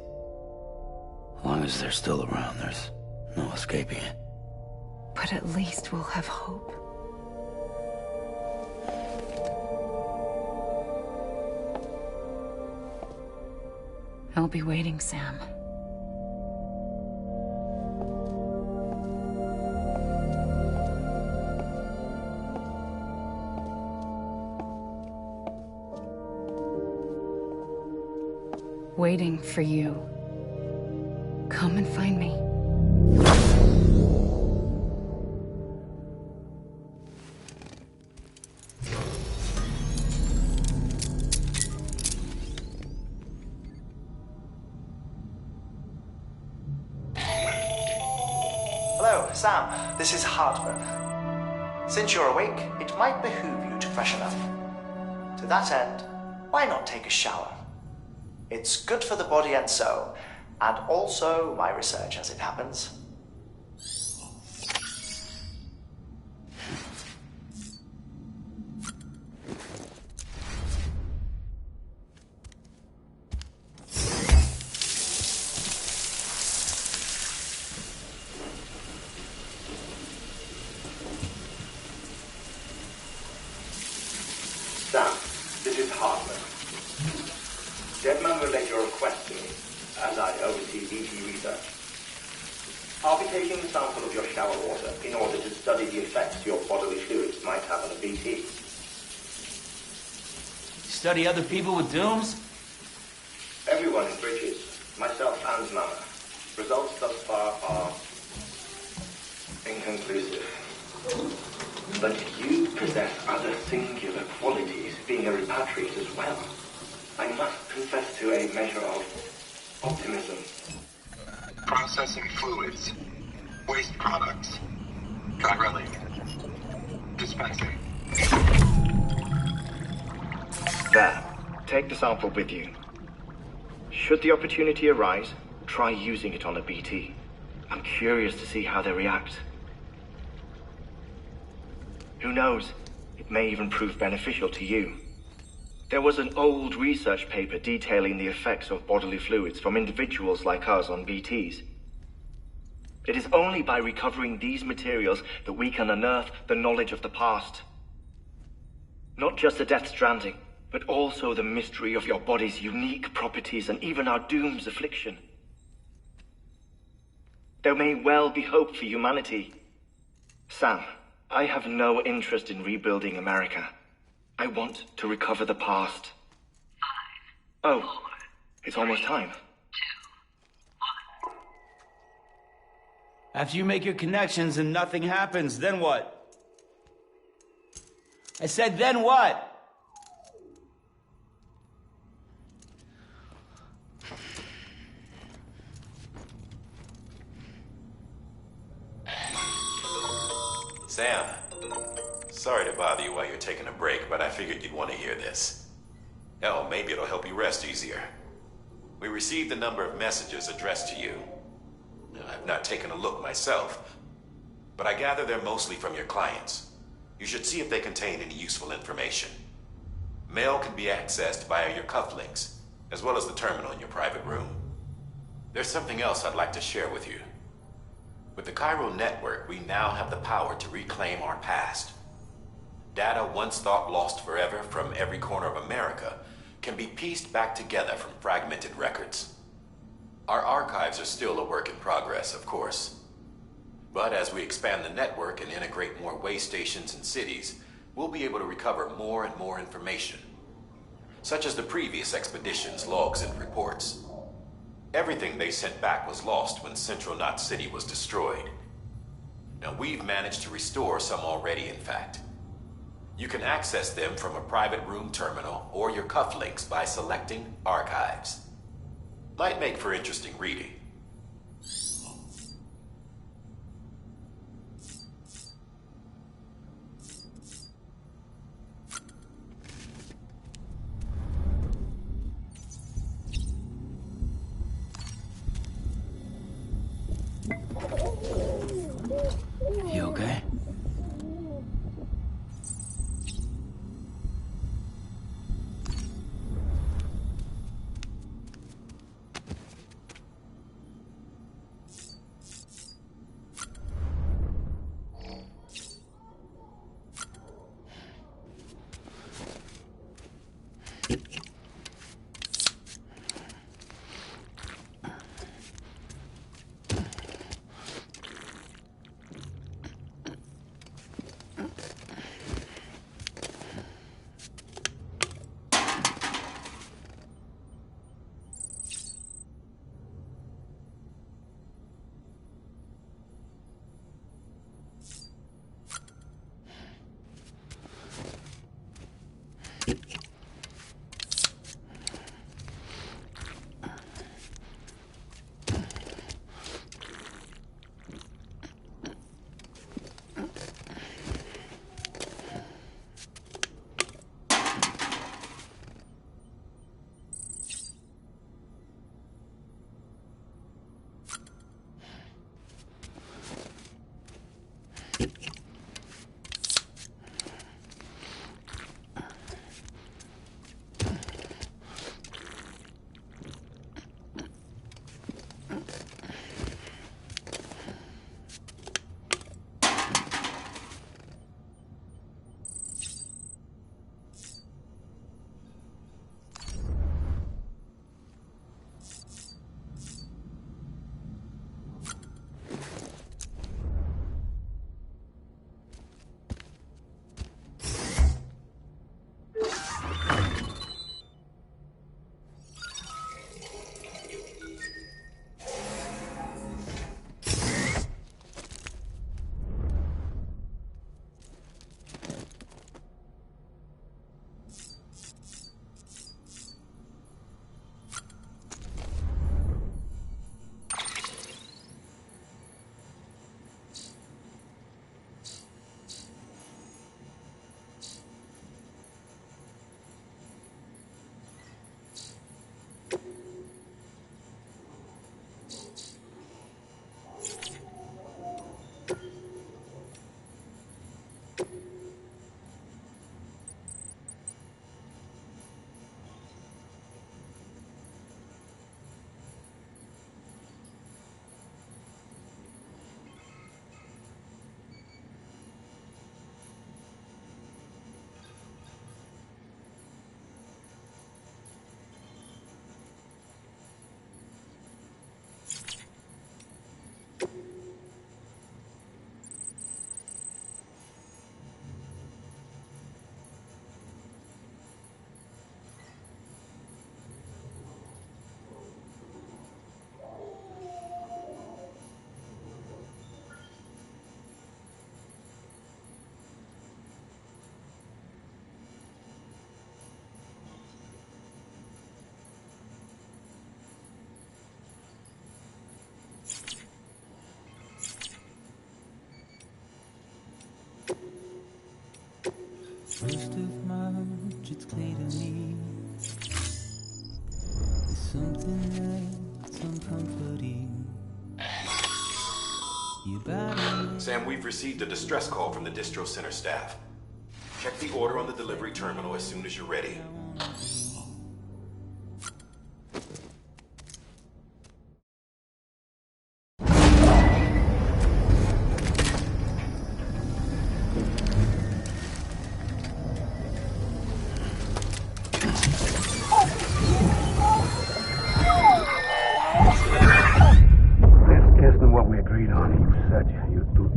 As long as they're still around, there's no escaping it. But at least we'll have hope. I'll be waiting, Sam. Waiting for you. Come and find me. Hello, Sam. This is Hardman. Since you're awake, it might behoove you to freshen up. To that end, why not take a shower? It's good for the body and soul, and also my research as it happens. Sam, this is Hardman. Deadman relayed your request to me, as I oversee BT research. I'll be taking a sample of your shower water in order to study the effects your bodily fluids might have on a BT. Study other people with dooms? Everyone in Bridges, myself and Mama. Results thus far are inconclusive. But you possess other singular qualities, being a repatriate as well. I must confess to a measure of optimism. Processing fluids. Waste products. Chiralic. Dispensing. There. Take the sample with you. Should the opportunity arise, try using it on a BT. I'm curious to see how they react. Who knows? It may even prove beneficial to you. There was an old research paper detailing the effects of bodily fluids from individuals like us on BTs. It is only by recovering these materials that we can unearth the knowledge of the past. Not just the Death Stranding, but also the mystery of your body's unique properties and even our doom's affliction. There may well be hope for humanity. Sam, I have no interest in rebuilding America. I want to recover the past. 5, 4, it's almost time. 2, 1. After you make your connections and nothing happens, then what? I said, then what? Sam, sorry to bother you while you're taking a break, but I figured you'd want to hear this. Hell, maybe it'll help you rest easier. We received a number of messages addressed to you. I've not taken a look myself, but I gather they're mostly from your clients. You should see if they contain any useful information. Mail can be accessed via your cufflinks, as well as the terminal in your private room. There's something else I'd like to share with you. With the Chiral network, we now have the power to reclaim our past. Data once thought lost forever from every corner of America can be pieced back together from fragmented records. Our archives are still a work in progress, of course. But as we expand the network and integrate more way stations and cities, we'll be able to recover more and more information, such as the previous expedition's logs and reports. Everything they sent back was lost when Central Knot City was destroyed. Now we've managed to restore some already, in fact. You can access them from a private room terminal or your cufflinks by selecting Archives. Might make for interesting reading. You okay? First of March, it's clear to me there's something that's uncomforting. Your body Sam, we've received a distress call from the distro center staff. Check the order on the delivery terminal as soon as you're ready.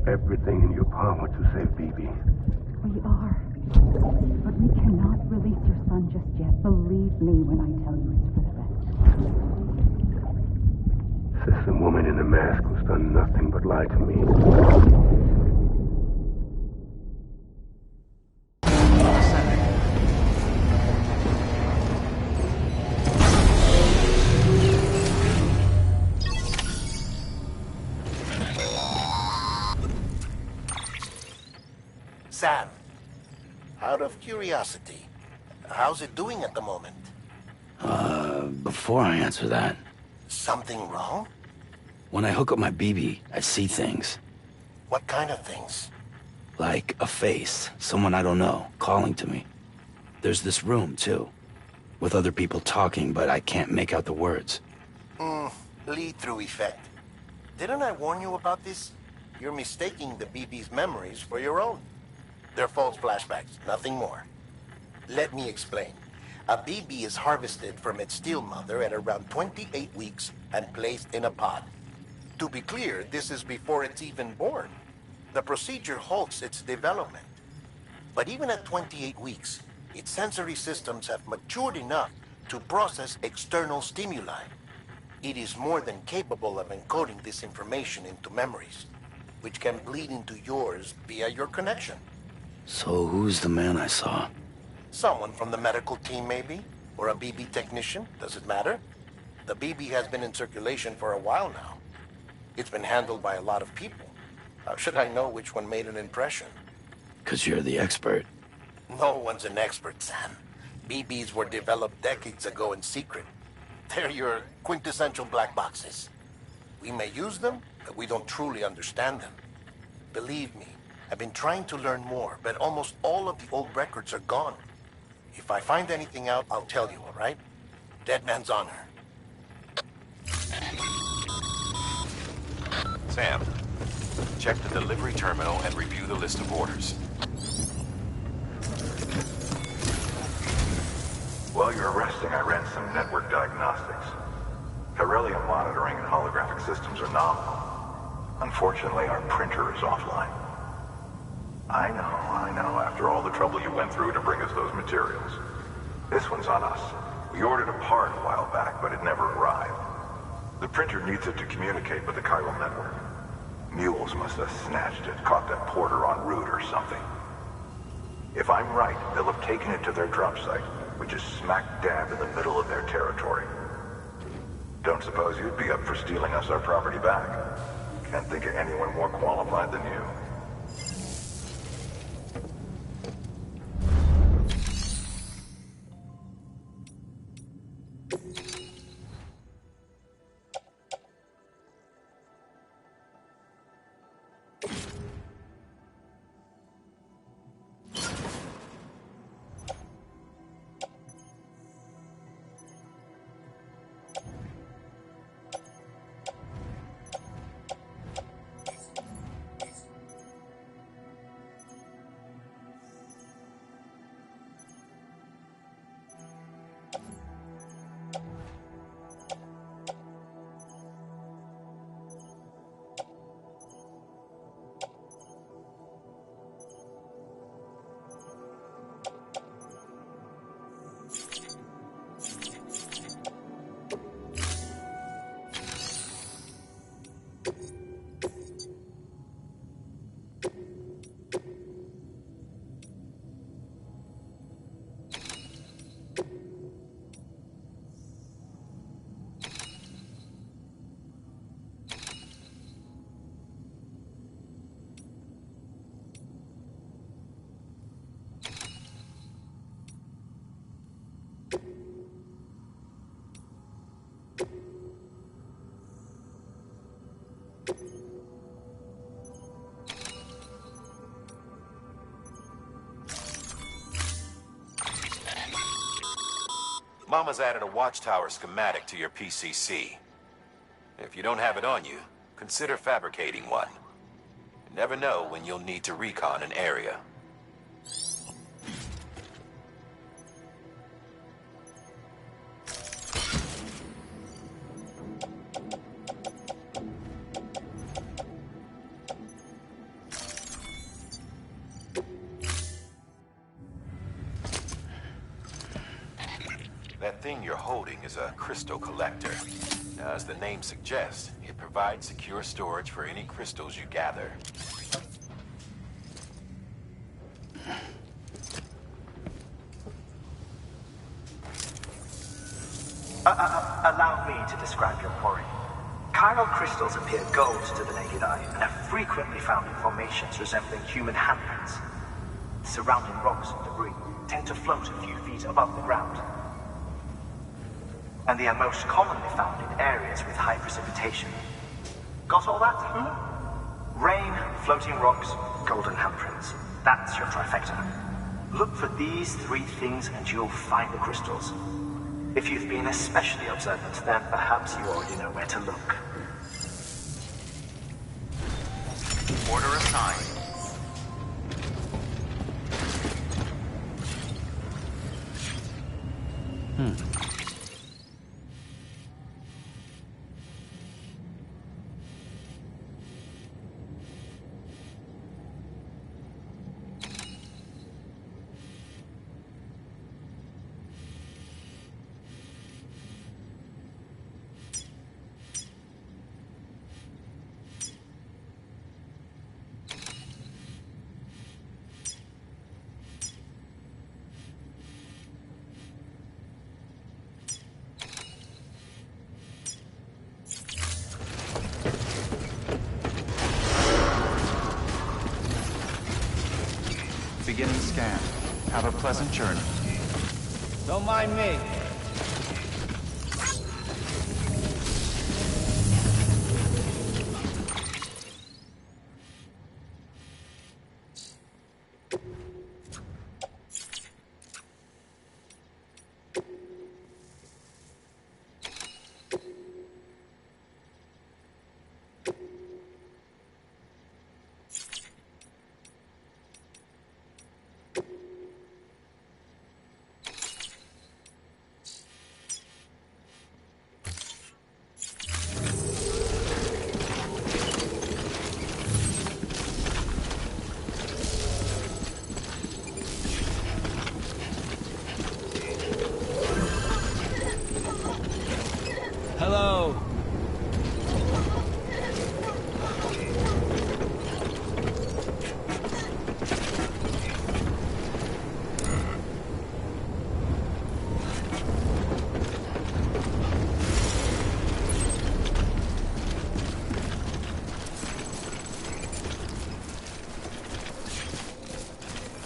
Everything in your power to save BB. We are. But we cannot release your son just yet. Believe me when I tell you it's for the best. This woman in the mask who's done nothing but lie to me. Sam, out of curiosity, how's it doing at the moment? Before I answer that... Something wrong? When I hook up my BB, I see things. What kind of things? Like a face, someone I don't know, calling to me. There's this room, too, with other people talking, but I can't make out the words. Lead-through effect. Didn't I warn you about this? You're mistaking the BB's memories for your own. They're false flashbacks, nothing more. Let me explain. A BB is harvested from its steel mother at around 28 weeks and placed in a pod. To be clear, this is before it's even born. The procedure halts its development. But even at 28 weeks, its sensory systems have matured enough to process external stimuli. It is more than capable of encoding this information into memories, which can bleed into yours via your connection. So who's the man I saw? Someone from the medical team, maybe? Or a BB technician? Does it matter? The BB has been in circulation for a while now. It's been handled by a lot of people. How should I know which one made an impression? 'Cause you're the expert. No one's an expert, Sam. BBs were developed decades ago in secret. They're your quintessential black boxes. We may use them, but we don't truly understand them. Believe me, I've been trying to learn more, but almost all of the old records are gone. If I find anything out, I'll tell you, all right? Dead man's honor. Sam, check the delivery terminal and review the list of orders. While you're resting, I ran some network diagnostics. Beryllium monitoring and holographic systems are nominal. Unfortunately, our printer is offline. I know, after all the trouble you went through to bring us those materials. This one's on us. We ordered a part a while back, but it never arrived. The printer needs it to communicate with the chiral network. Mules must have snatched it, caught that porter en route or something. If I'm right, they'll have taken it to their drop site, which is smack dab in the middle of their territory. Don't suppose you'd be up for stealing us our property back? Can't think of anyone more qualified than you. Mama's added a watchtower schematic to your PCC. If you don't have it on you, consider fabricating one. You never know when you'll need to recon an area. That thing you're holding is a crystal collector. Now, as the name suggests, it provides secure storage for any crystals you gather. Allow me to describe your quarry. Chiral crystals appear gold to the naked eye and are frequently found in formations resembling human handprints. Surrounding rocks and debris tend to float a few feet above the ground. And they are most commonly found in areas with high precipitation. Got all that? Rain, floating rocks, golden handprints. That's your trifecta. Look for these three things and you'll find the crystals. If you've been especially observant, then perhaps you already know where to look. Order assigned. Beginning scan. Have a pleasant journey. Don't mind me. Hello.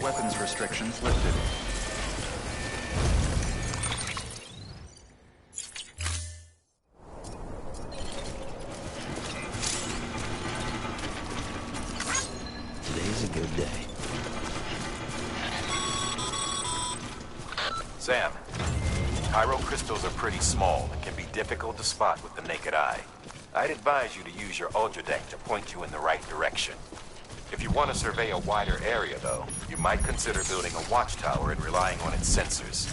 Weapons restrictions lifted. Today's a good day. Sam, chiral crystals are pretty small and can be difficult to spot with the naked eye. I'd advise you to use your ultra deck to point you in the right direction. If you want to survey a wider area, though, you might consider building a watchtower and relying on its sensors.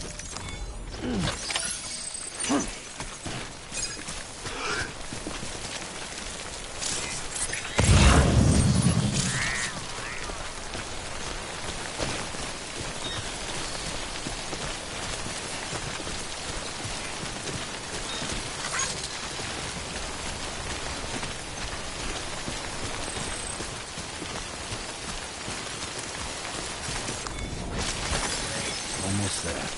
Almost there.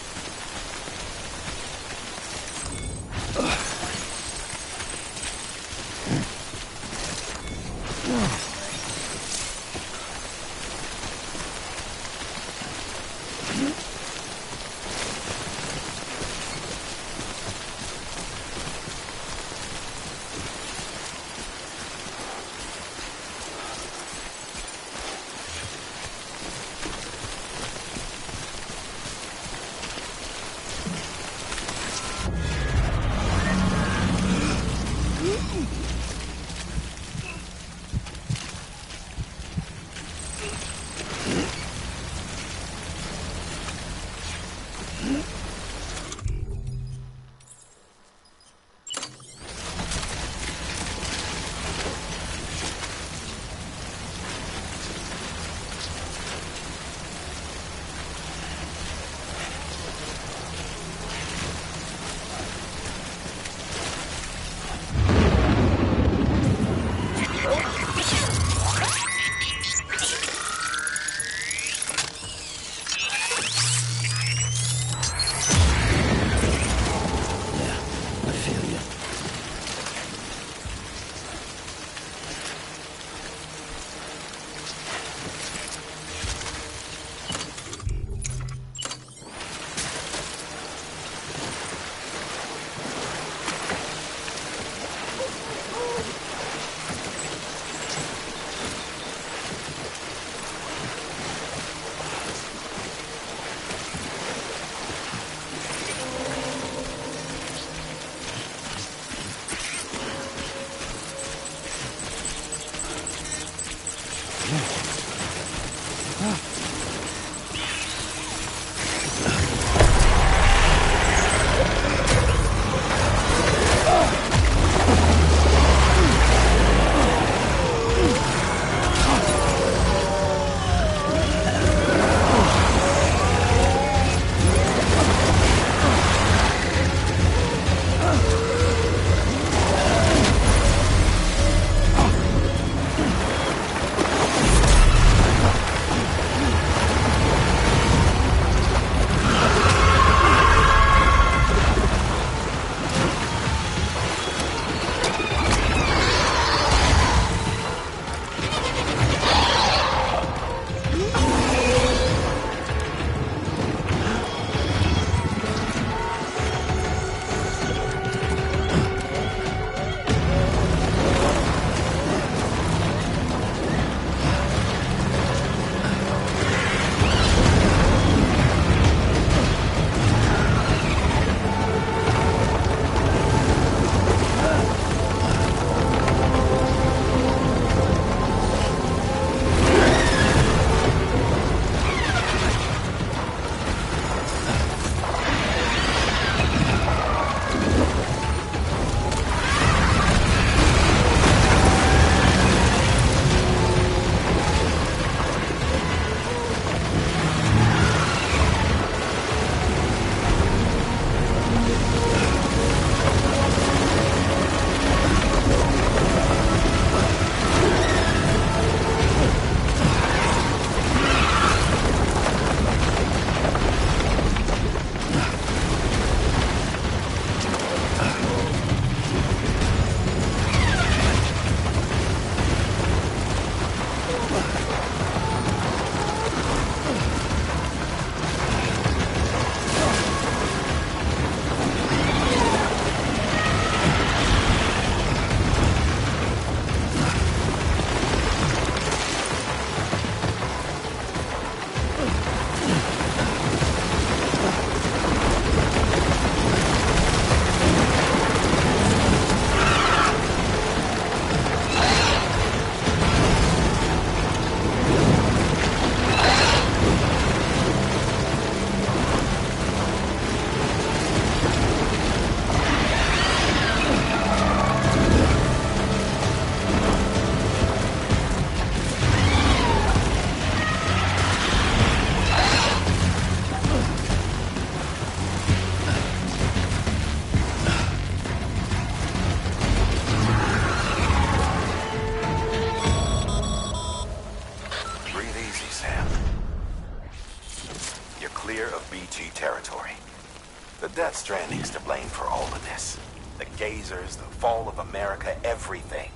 Death Stranding's to blame for all of this. The gazers, the fall of America, everything.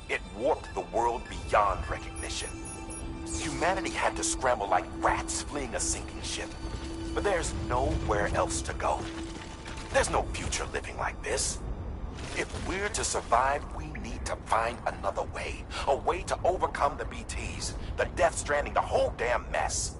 It warped the world beyond recognition. Humanity had to scramble like rats fleeing a sinking ship. But there's nowhere else to go. There's no future living like this. If we're to survive, we need to find another way. A way to overcome the BTs, the Death Stranding, the whole damn mess.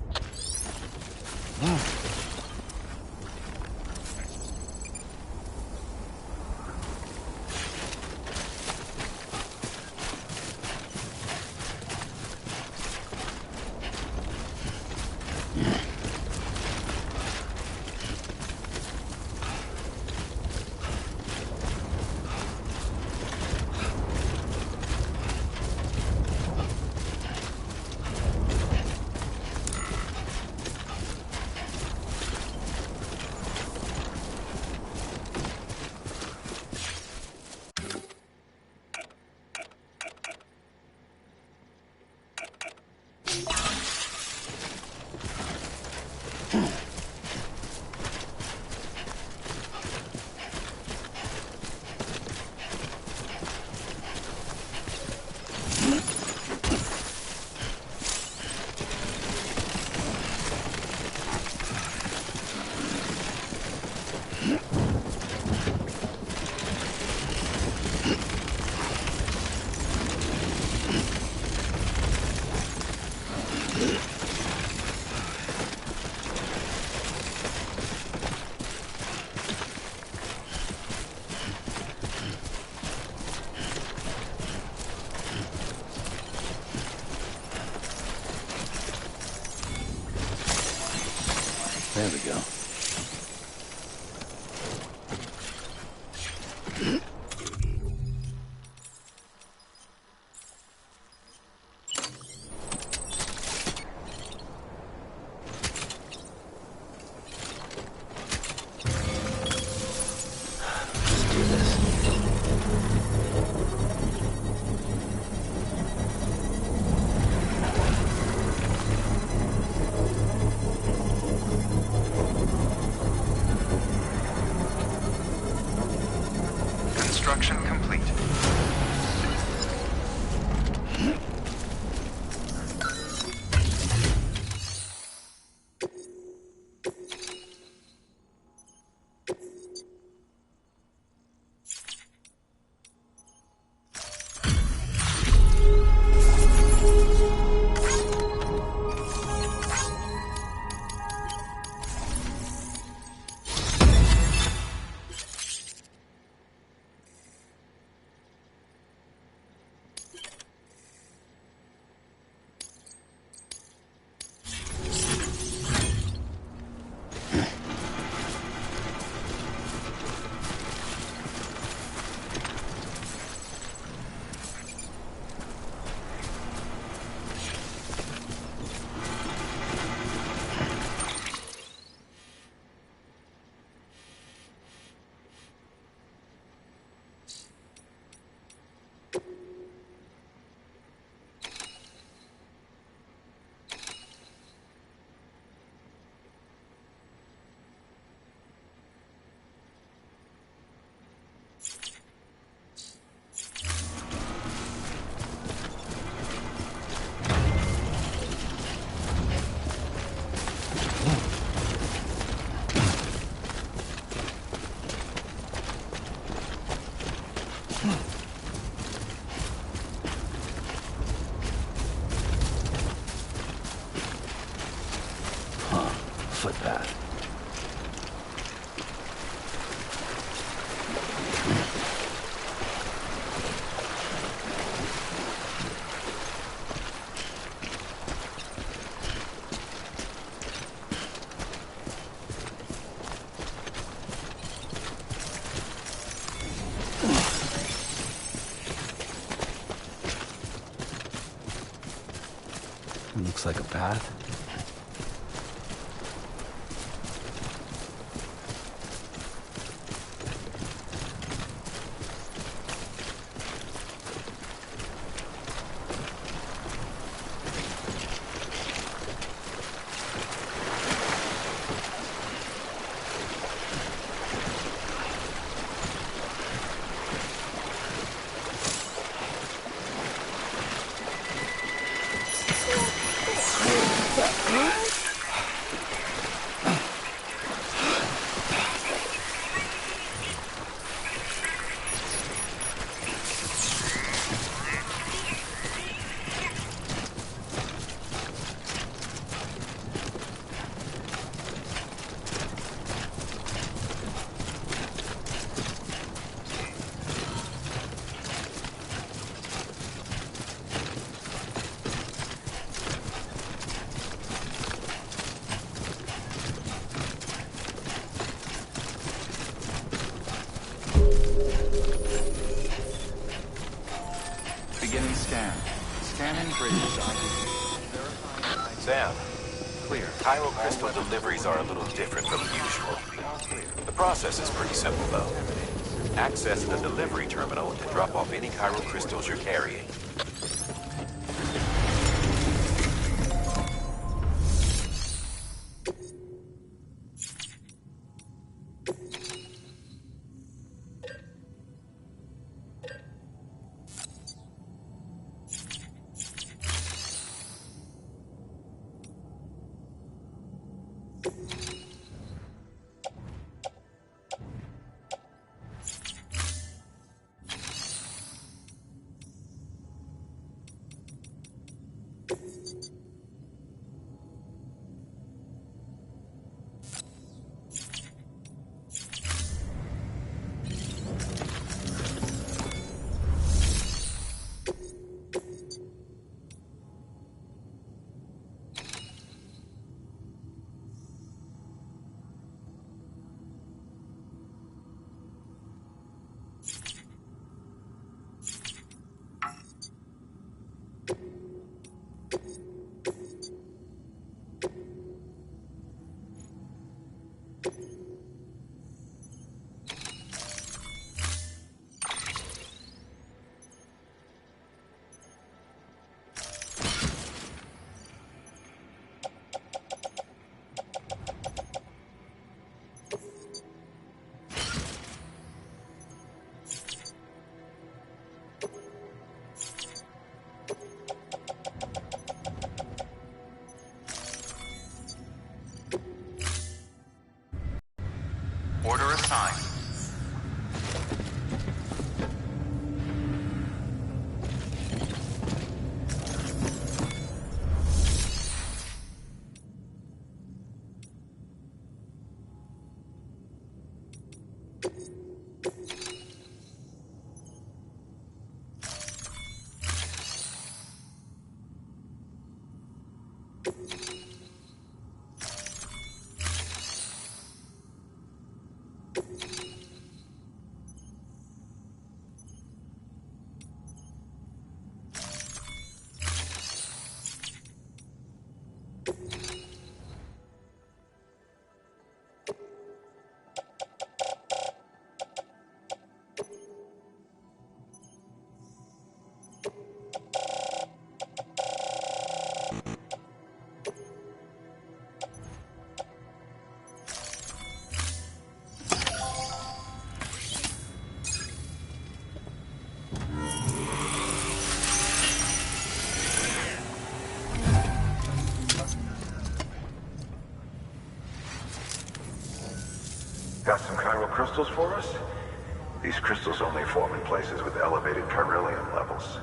There we go. Construction complete. Footpath. Looks like a path. scan. Scanning bridges ID. Verifying ID. Sam, Clear. Cairo crystal deliveries are a little different from usual. The process is pretty simple, though. Access the delivery terminal to drop off any Cairo crystals you're carrying. Order assigned. Got some chiral crystals for us? These crystals only form in places with elevated chiralium levels.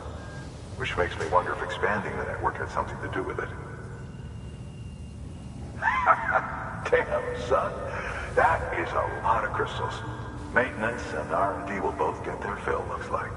Which makes me wonder if expanding the network had something to do with it. Damn, son. That is a lot of crystals. Maintenance and R&D will both get their fill, looks like.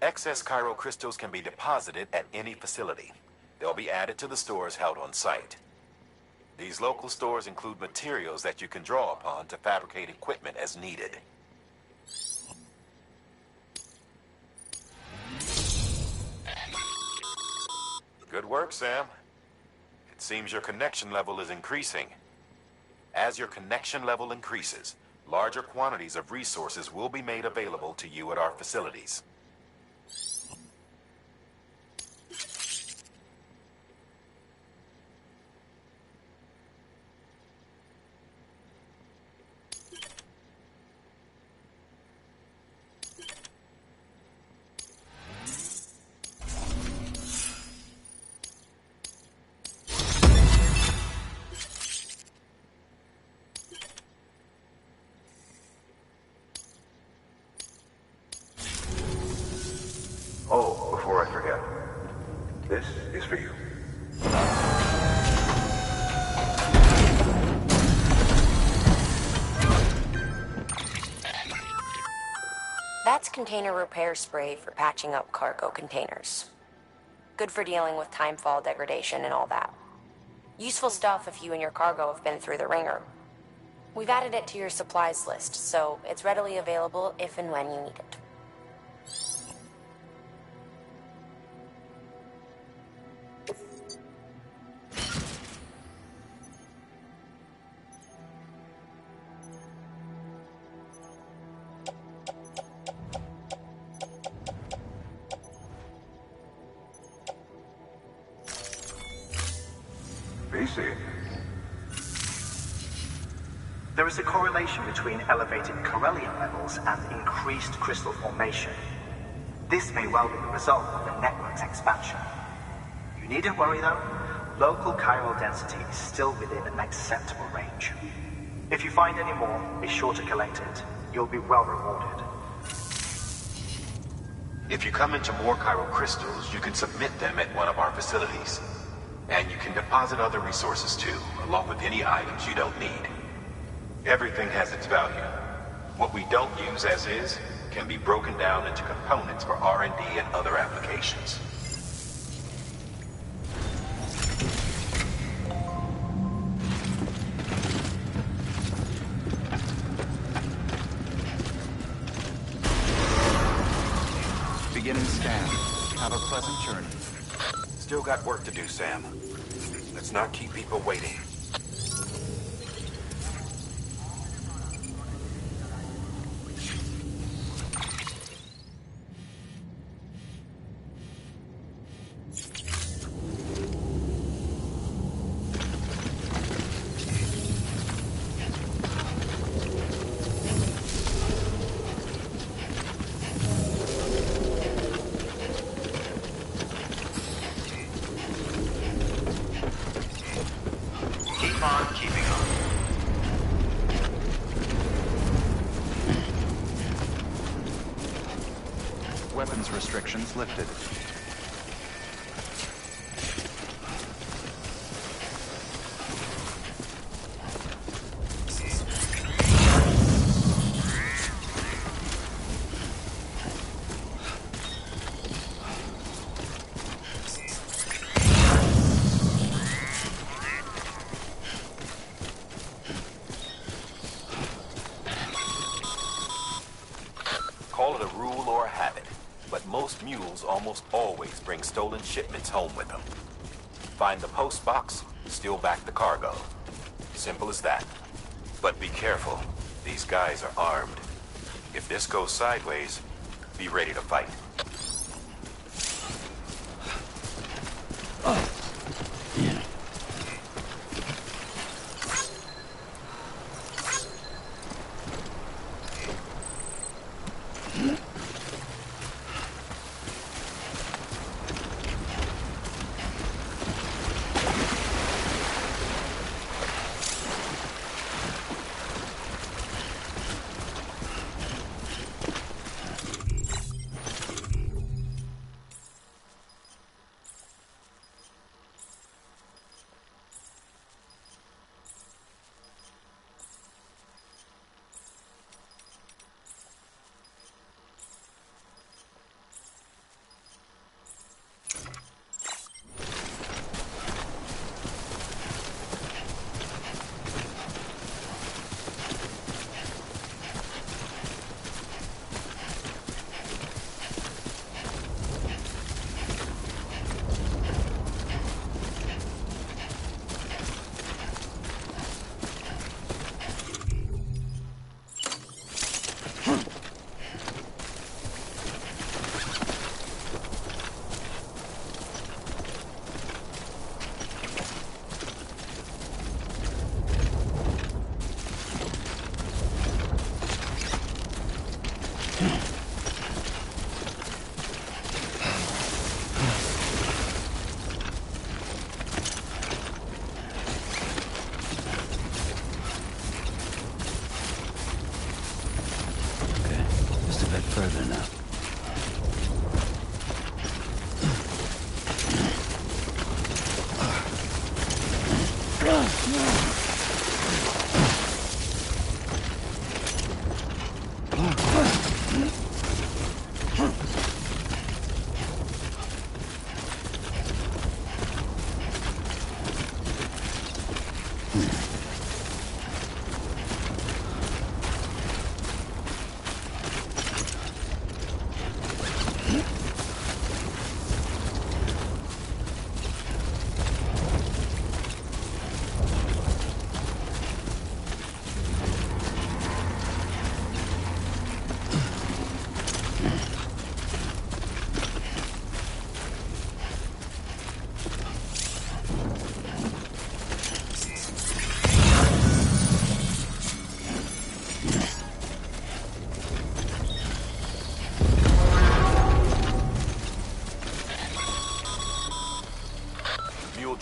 Excess chiral crystals can be deposited at any facility. They'll be added to the stores held on site. These local stores include materials that you can draw upon to fabricate equipment as needed. Good work, Sam. It seems your connection level is increasing. As your connection level increases, larger quantities of resources will be made available to you at our facilities. Oh, before I forget, this is for you. That's container repair spray for patching up cargo containers. Good for dealing with timefall degradation and all that. Useful stuff if you and your cargo have been through the ringer. We've added it to your supplies list, so it's readily available if and when you need it. There is a correlation between elevated Corellium levels and increased crystal formation. This may well be the result of the network's expansion. You needn't worry though. Local chiral density is still within an acceptable range. If you find any more, be sure to collect it. You'll be well rewarded. If you come into more chiral crystals, you can submit them at one of our facilities. And you can deposit other resources too, along with any items you don't need. Everything has its value. What we don't use as is can be broken down into components for R&D and other applications. Beginning scan. Have a pleasant journey. Still got work to do, Sam. Let's not keep people waiting. Weapons restrictions lifted. Call it a rule or a habit, but most mules almost always bring stolen shipments home with them. Find the post box, steal back the cargo. Simple as that. But be careful. These guys are armed. If this goes sideways, be ready to fight.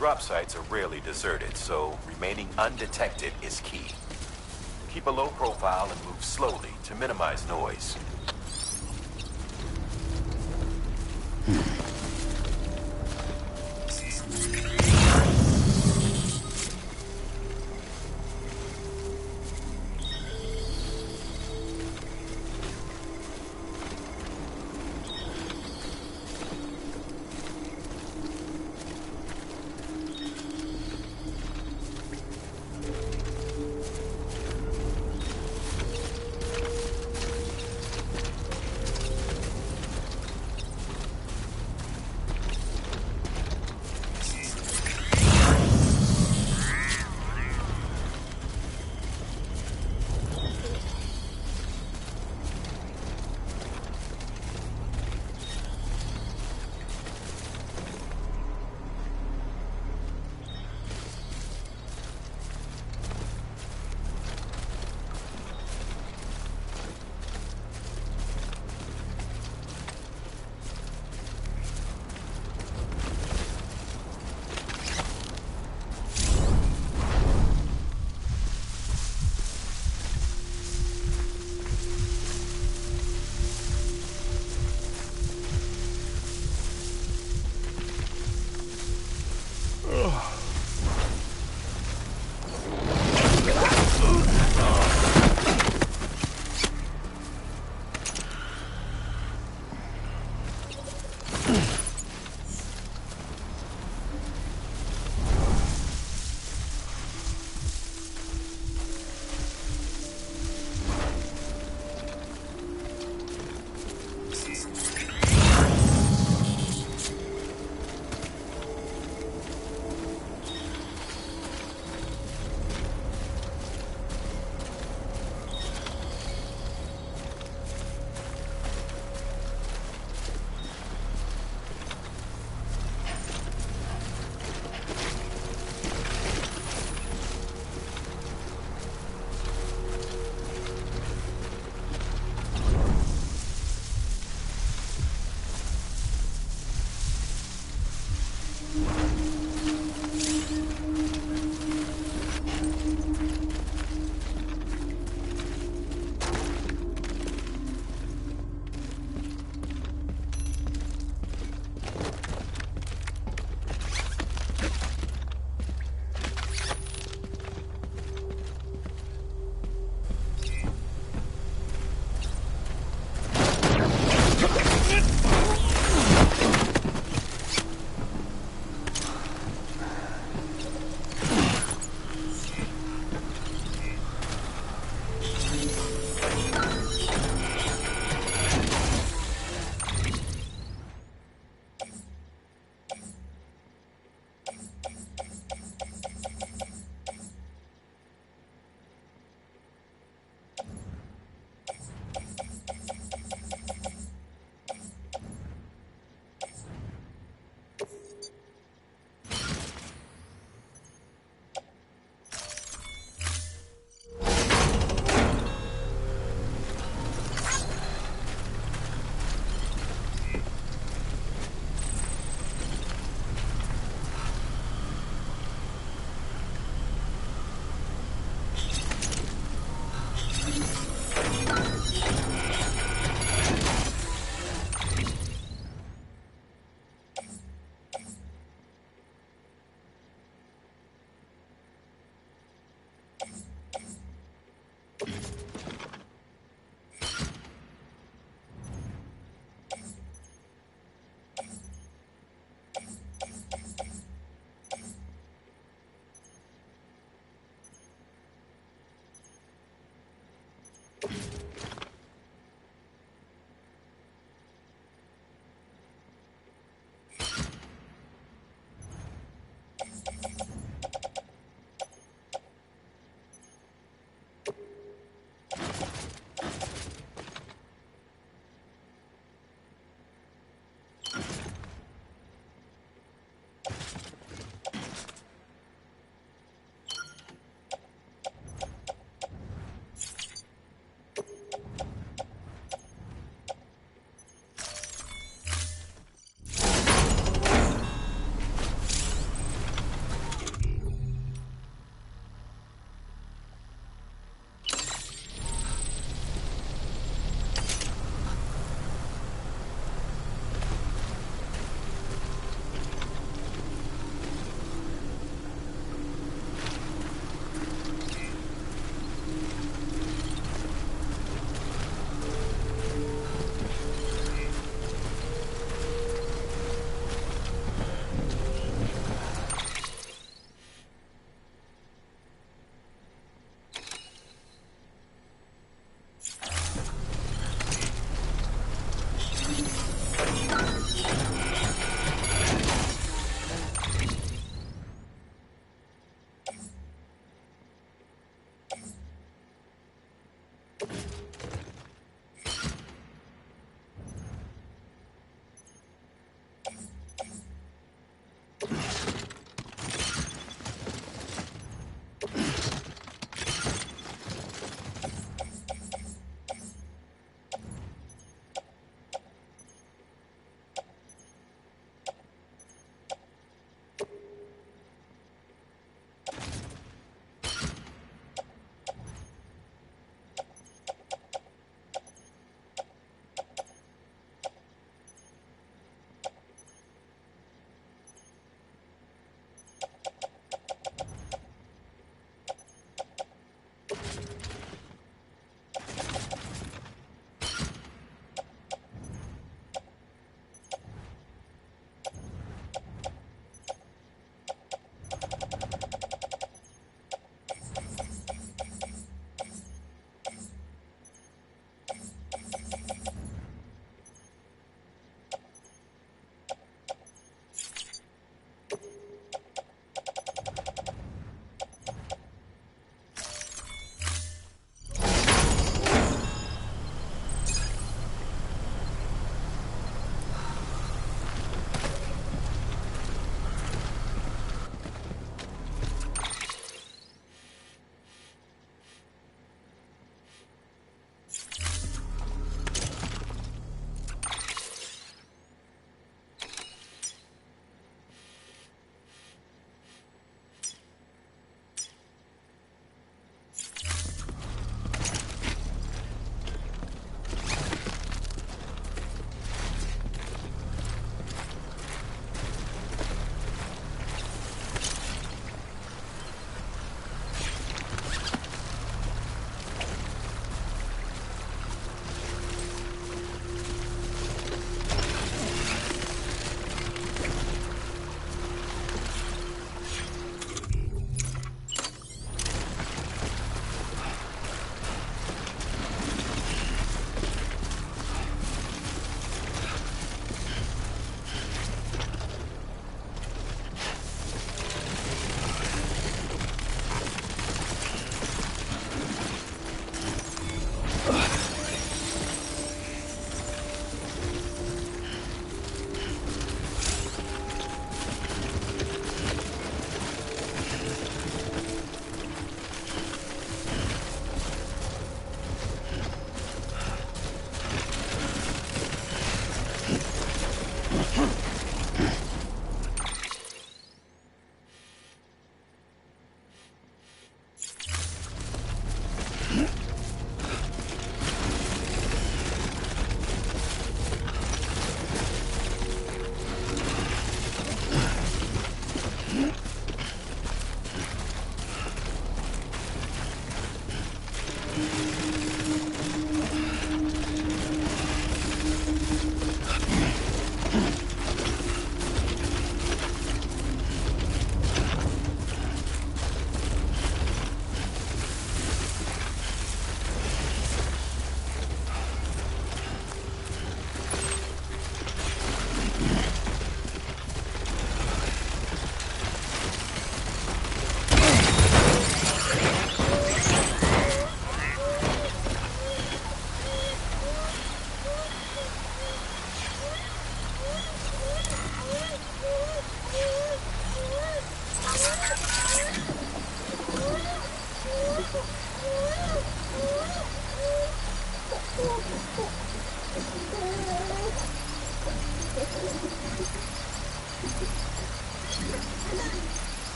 drop sites are rarely deserted, so remaining undetected is key. Keep a low profile and move slowly to minimize noise.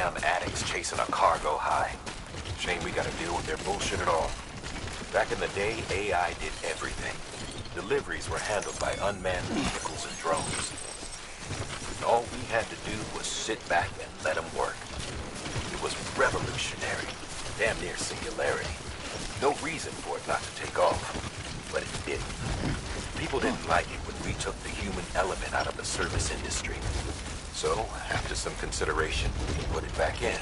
damn addicts chasing a cargo high. Shame we gotta deal with their bullshit at all. Back in the day, AI did everything. Deliveries were handled by unmanned vehicles and drones. All we had to do was sit back and let them work. It was revolutionary, damn near singularity. No reason for it not to take off, but it didn't. People didn't like it when we took the human element out of the service industry. So, after some consideration, we put it back in.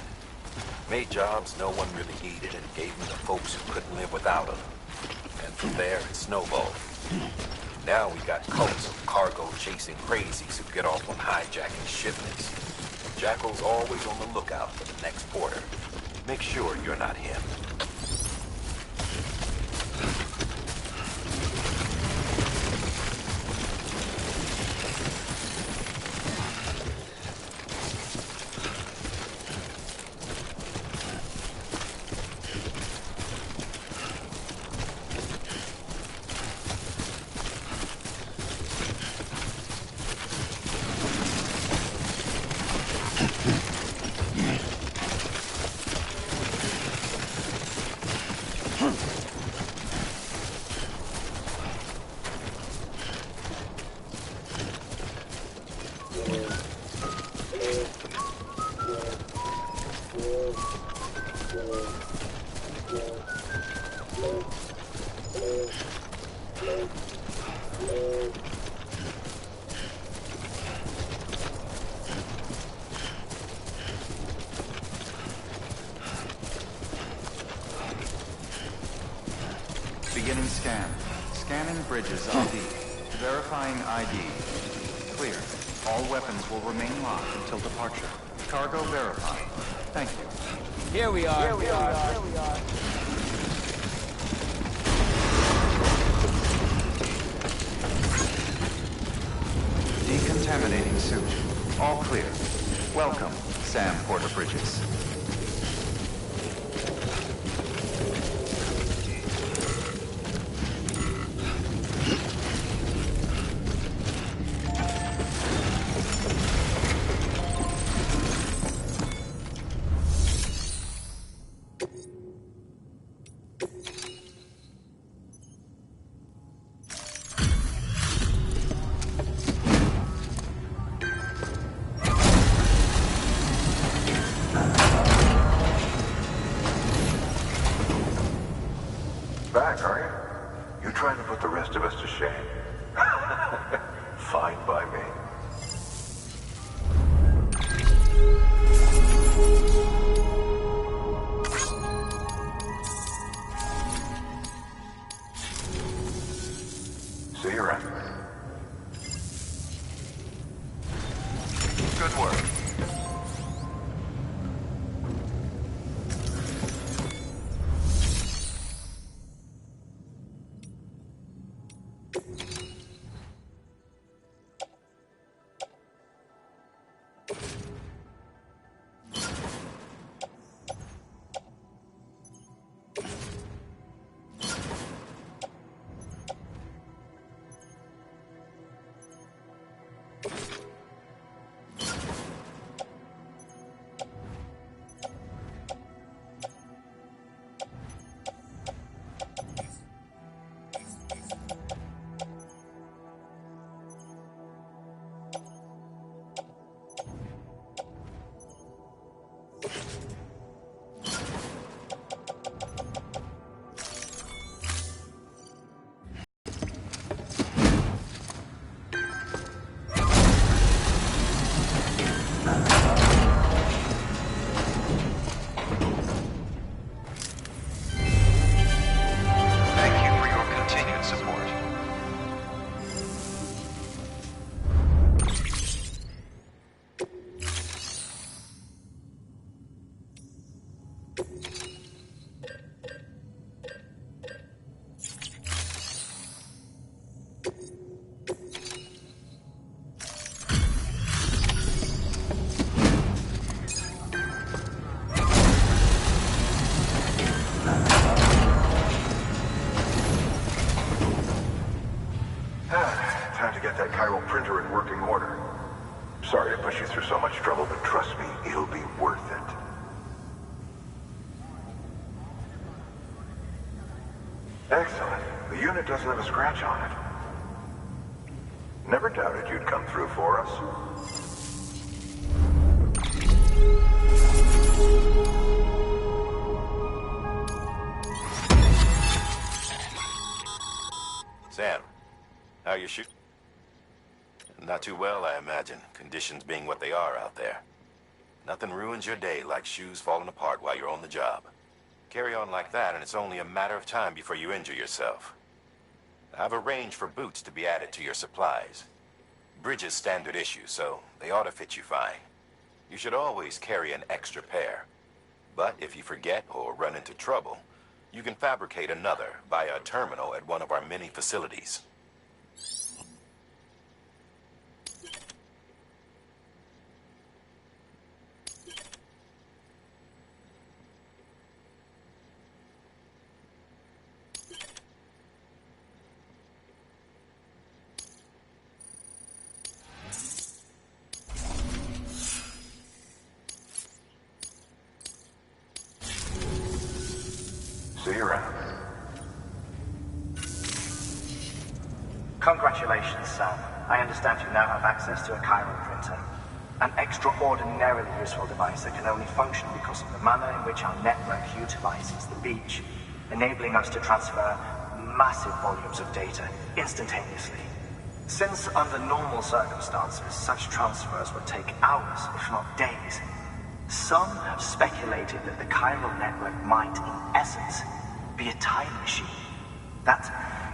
Made jobs no one really needed and gave them to folks who couldn't live without them. And from there, it snowballed. Now we got cults of cargo-chasing crazies who get off on hijacking shipments. Jackal's always on the lookout for the next porter. Make sure you're not him. Beginning scan. Scanning bridges ID. Verifying ID. Clear. All weapons will remain locked until departure. Cargo verified. Thank you. Here we are. Here we are. Here we are. Decontaminating suit. All clear. Welcome, Sam Porter Bridges. Back, are you? You're trying to put the rest of us to shame. Fine by me. See you around. Good work. Time to get that chiral printer in working order. Sorry to push you through so much trouble, but trust me, it'll be worth it. The unit doesn't have a scratch on it. Never doubted you'd come through for us. Sam, how you shoot? Not too well, I imagine. Conditions being what they are out there. Nothing ruins your day like shoes falling apart while you're on the job. Carry on like that, and it's only a matter of time before you injure yourself. I've arranged for boots to be added to your supplies. Bridges standard issue, so they ought to fit you fine. You should always carry an extra pair. But if you forget or run into trouble, you can fabricate another via a terminal at one of our many facilities. See you around. Congratulations, Sam. I understand you now have access to a chiral printer. An extraordinarily useful device that can only function because of the manner in which our network utilizes the beach, enabling us to transfer massive volumes of data instantaneously. Since under normal circumstances, such transfers would take hours, if not days, some have speculated that the chiral network might, in essence, be a time machine. That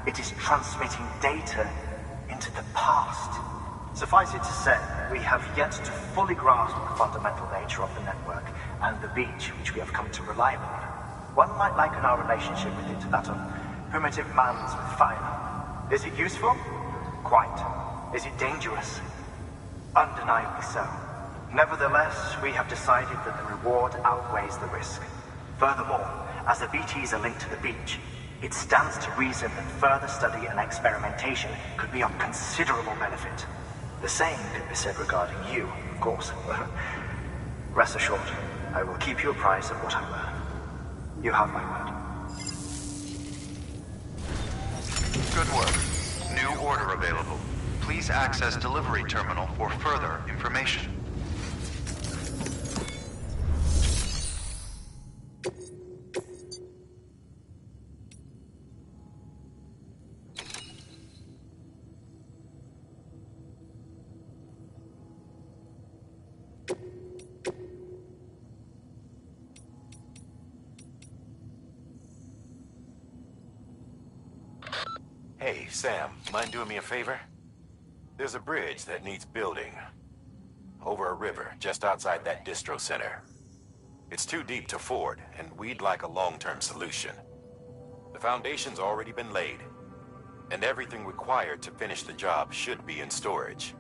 it is transmitting data into the past. Suffice it to say, we have yet to fully grasp the fundamental nature of the network and the beach which we have come to rely upon. One might liken our relationship with it to that of primitive mans with fire. Is it useful? Quite. Is it dangerous? Undeniably so. Nevertheless, we have decided that the reward outweighs the risk. Furthermore, as the BTs are linked to the beach, it stands to reason that further study and experimentation could be of considerable benefit. The same could be said regarding you, of course. Rest assured, I will keep you apprised of what I learn. You have my word. Good work. New order available. Please access delivery terminal for further information. Hey, Sam, mind doing me a favor? There's a bridge that needs building. Over a river, just outside that distro center. It's too deep to ford, and we'd like a long-term solution. The foundation's already been laid, and everything required to finish the job should be in storage.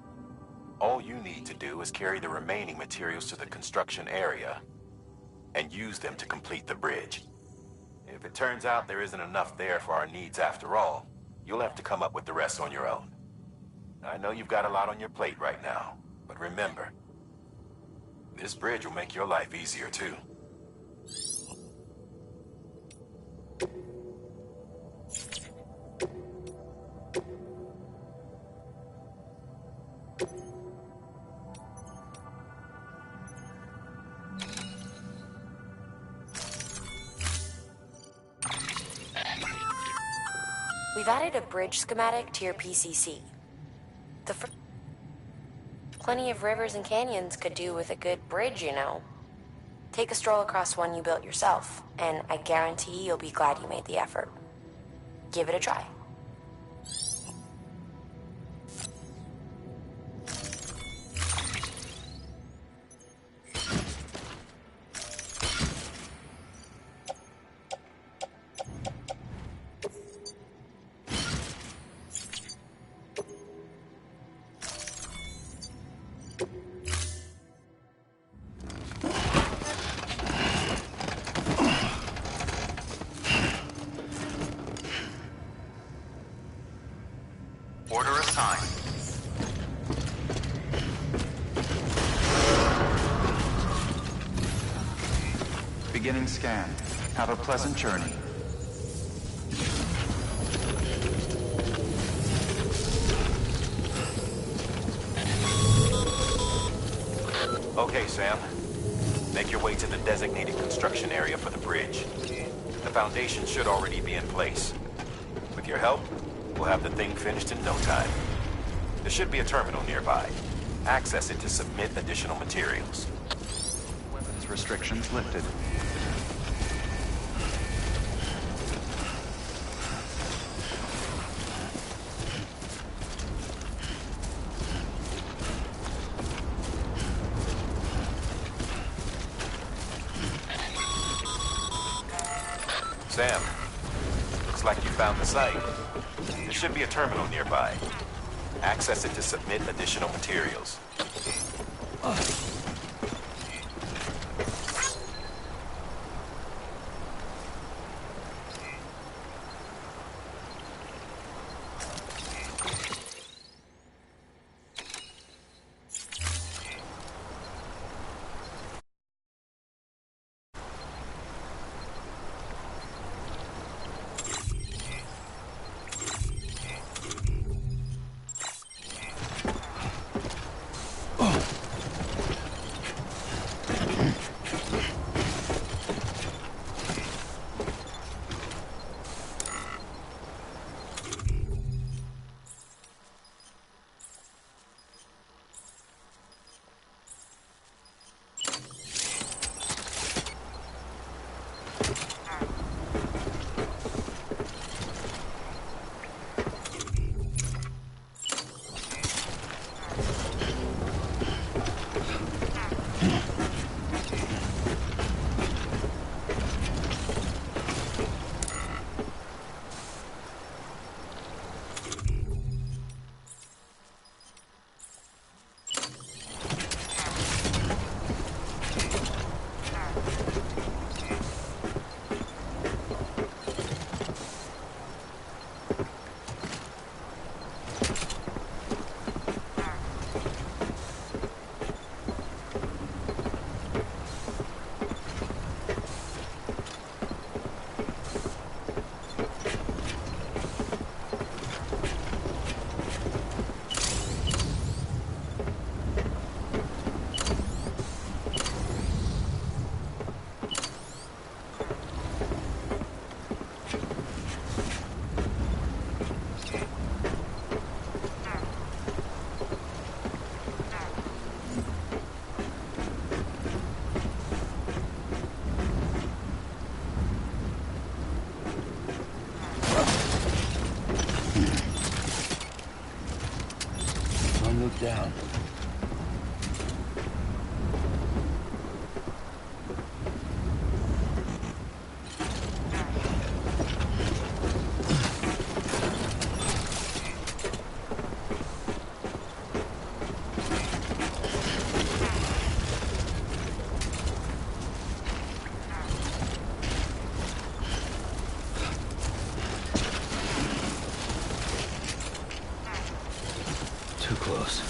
All you need to do is carry the remaining materials to the construction area, and use them to complete the bridge. If it turns out there isn't enough there for our needs after all, you'll have to come up with the rest on your own. I know you've got a lot on your plate right now, but remember, this bridge will make your life easier too. We've added a bridge schematic to your PCC. Plenty of rivers and canyons could do with a good bridge, you know. Take a stroll across one you built yourself, and I guarantee you'll be glad you made the effort. Give it a try. Order assigned. Beginning scan. Have a pleasant journey. Sam. Make your way to the designated construction area for the bridge. The foundation should already be in place. With your help, we'll have the thing finished in no time. There should be a terminal nearby. Access it to submit additional materials. Weapons restrictions lifted. Sam, looks like you found the site. There should be a terminal nearby. Access it to submit additional materials. Look down. Too close.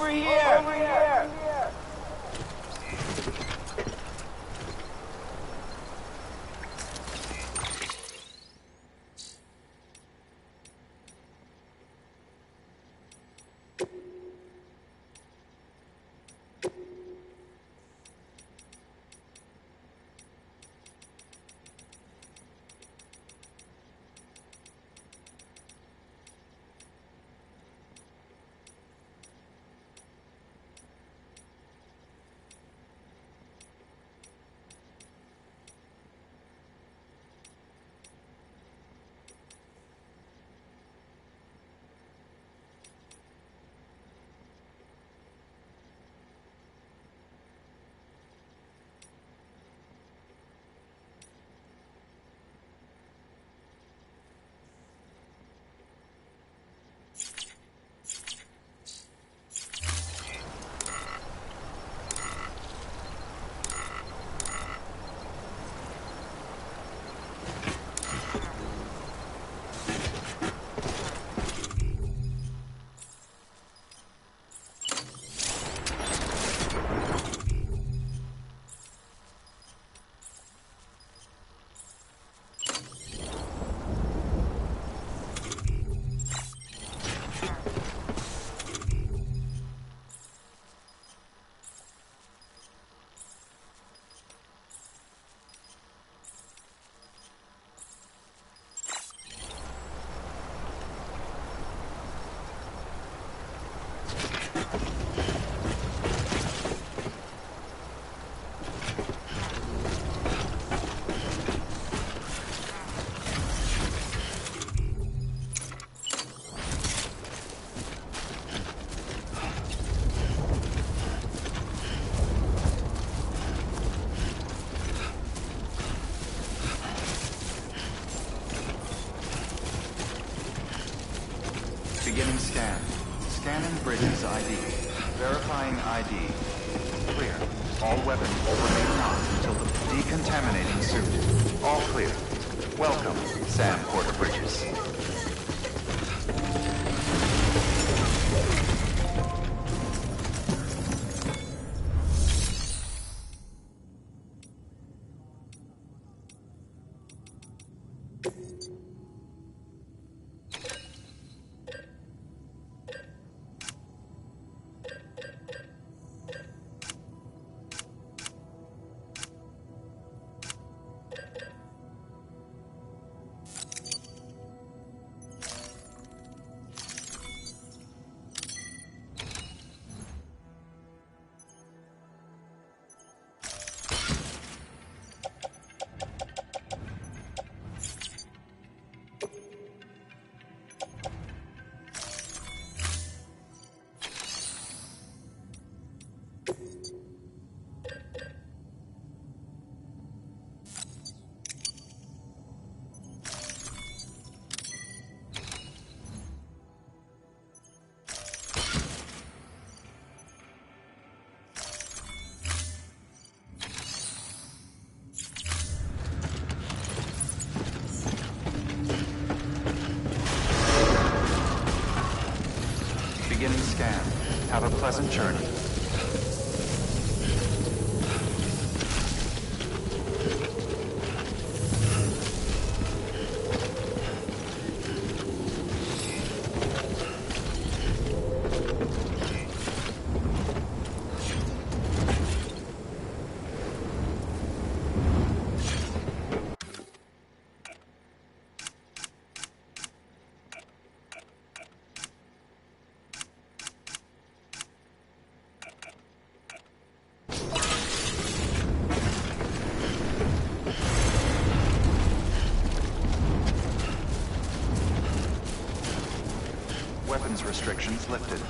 Over here! Over here! Beginning scan. Scanning Bridges ID. Verifying ID. Clear. All weapons will remain locked until the decontaminating suit. All clear. Welcome, Sam Porter Bridges. Beginning scan. Have a pleasant journey. Weapons restrictions lifted.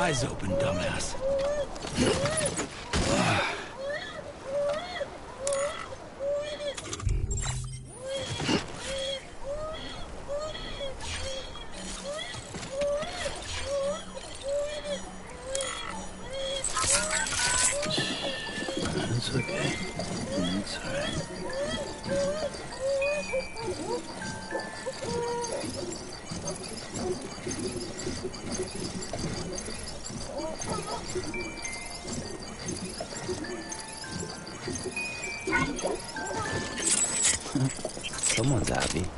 eyes open, dumbass. It's okay. It's alright. Someone's happy.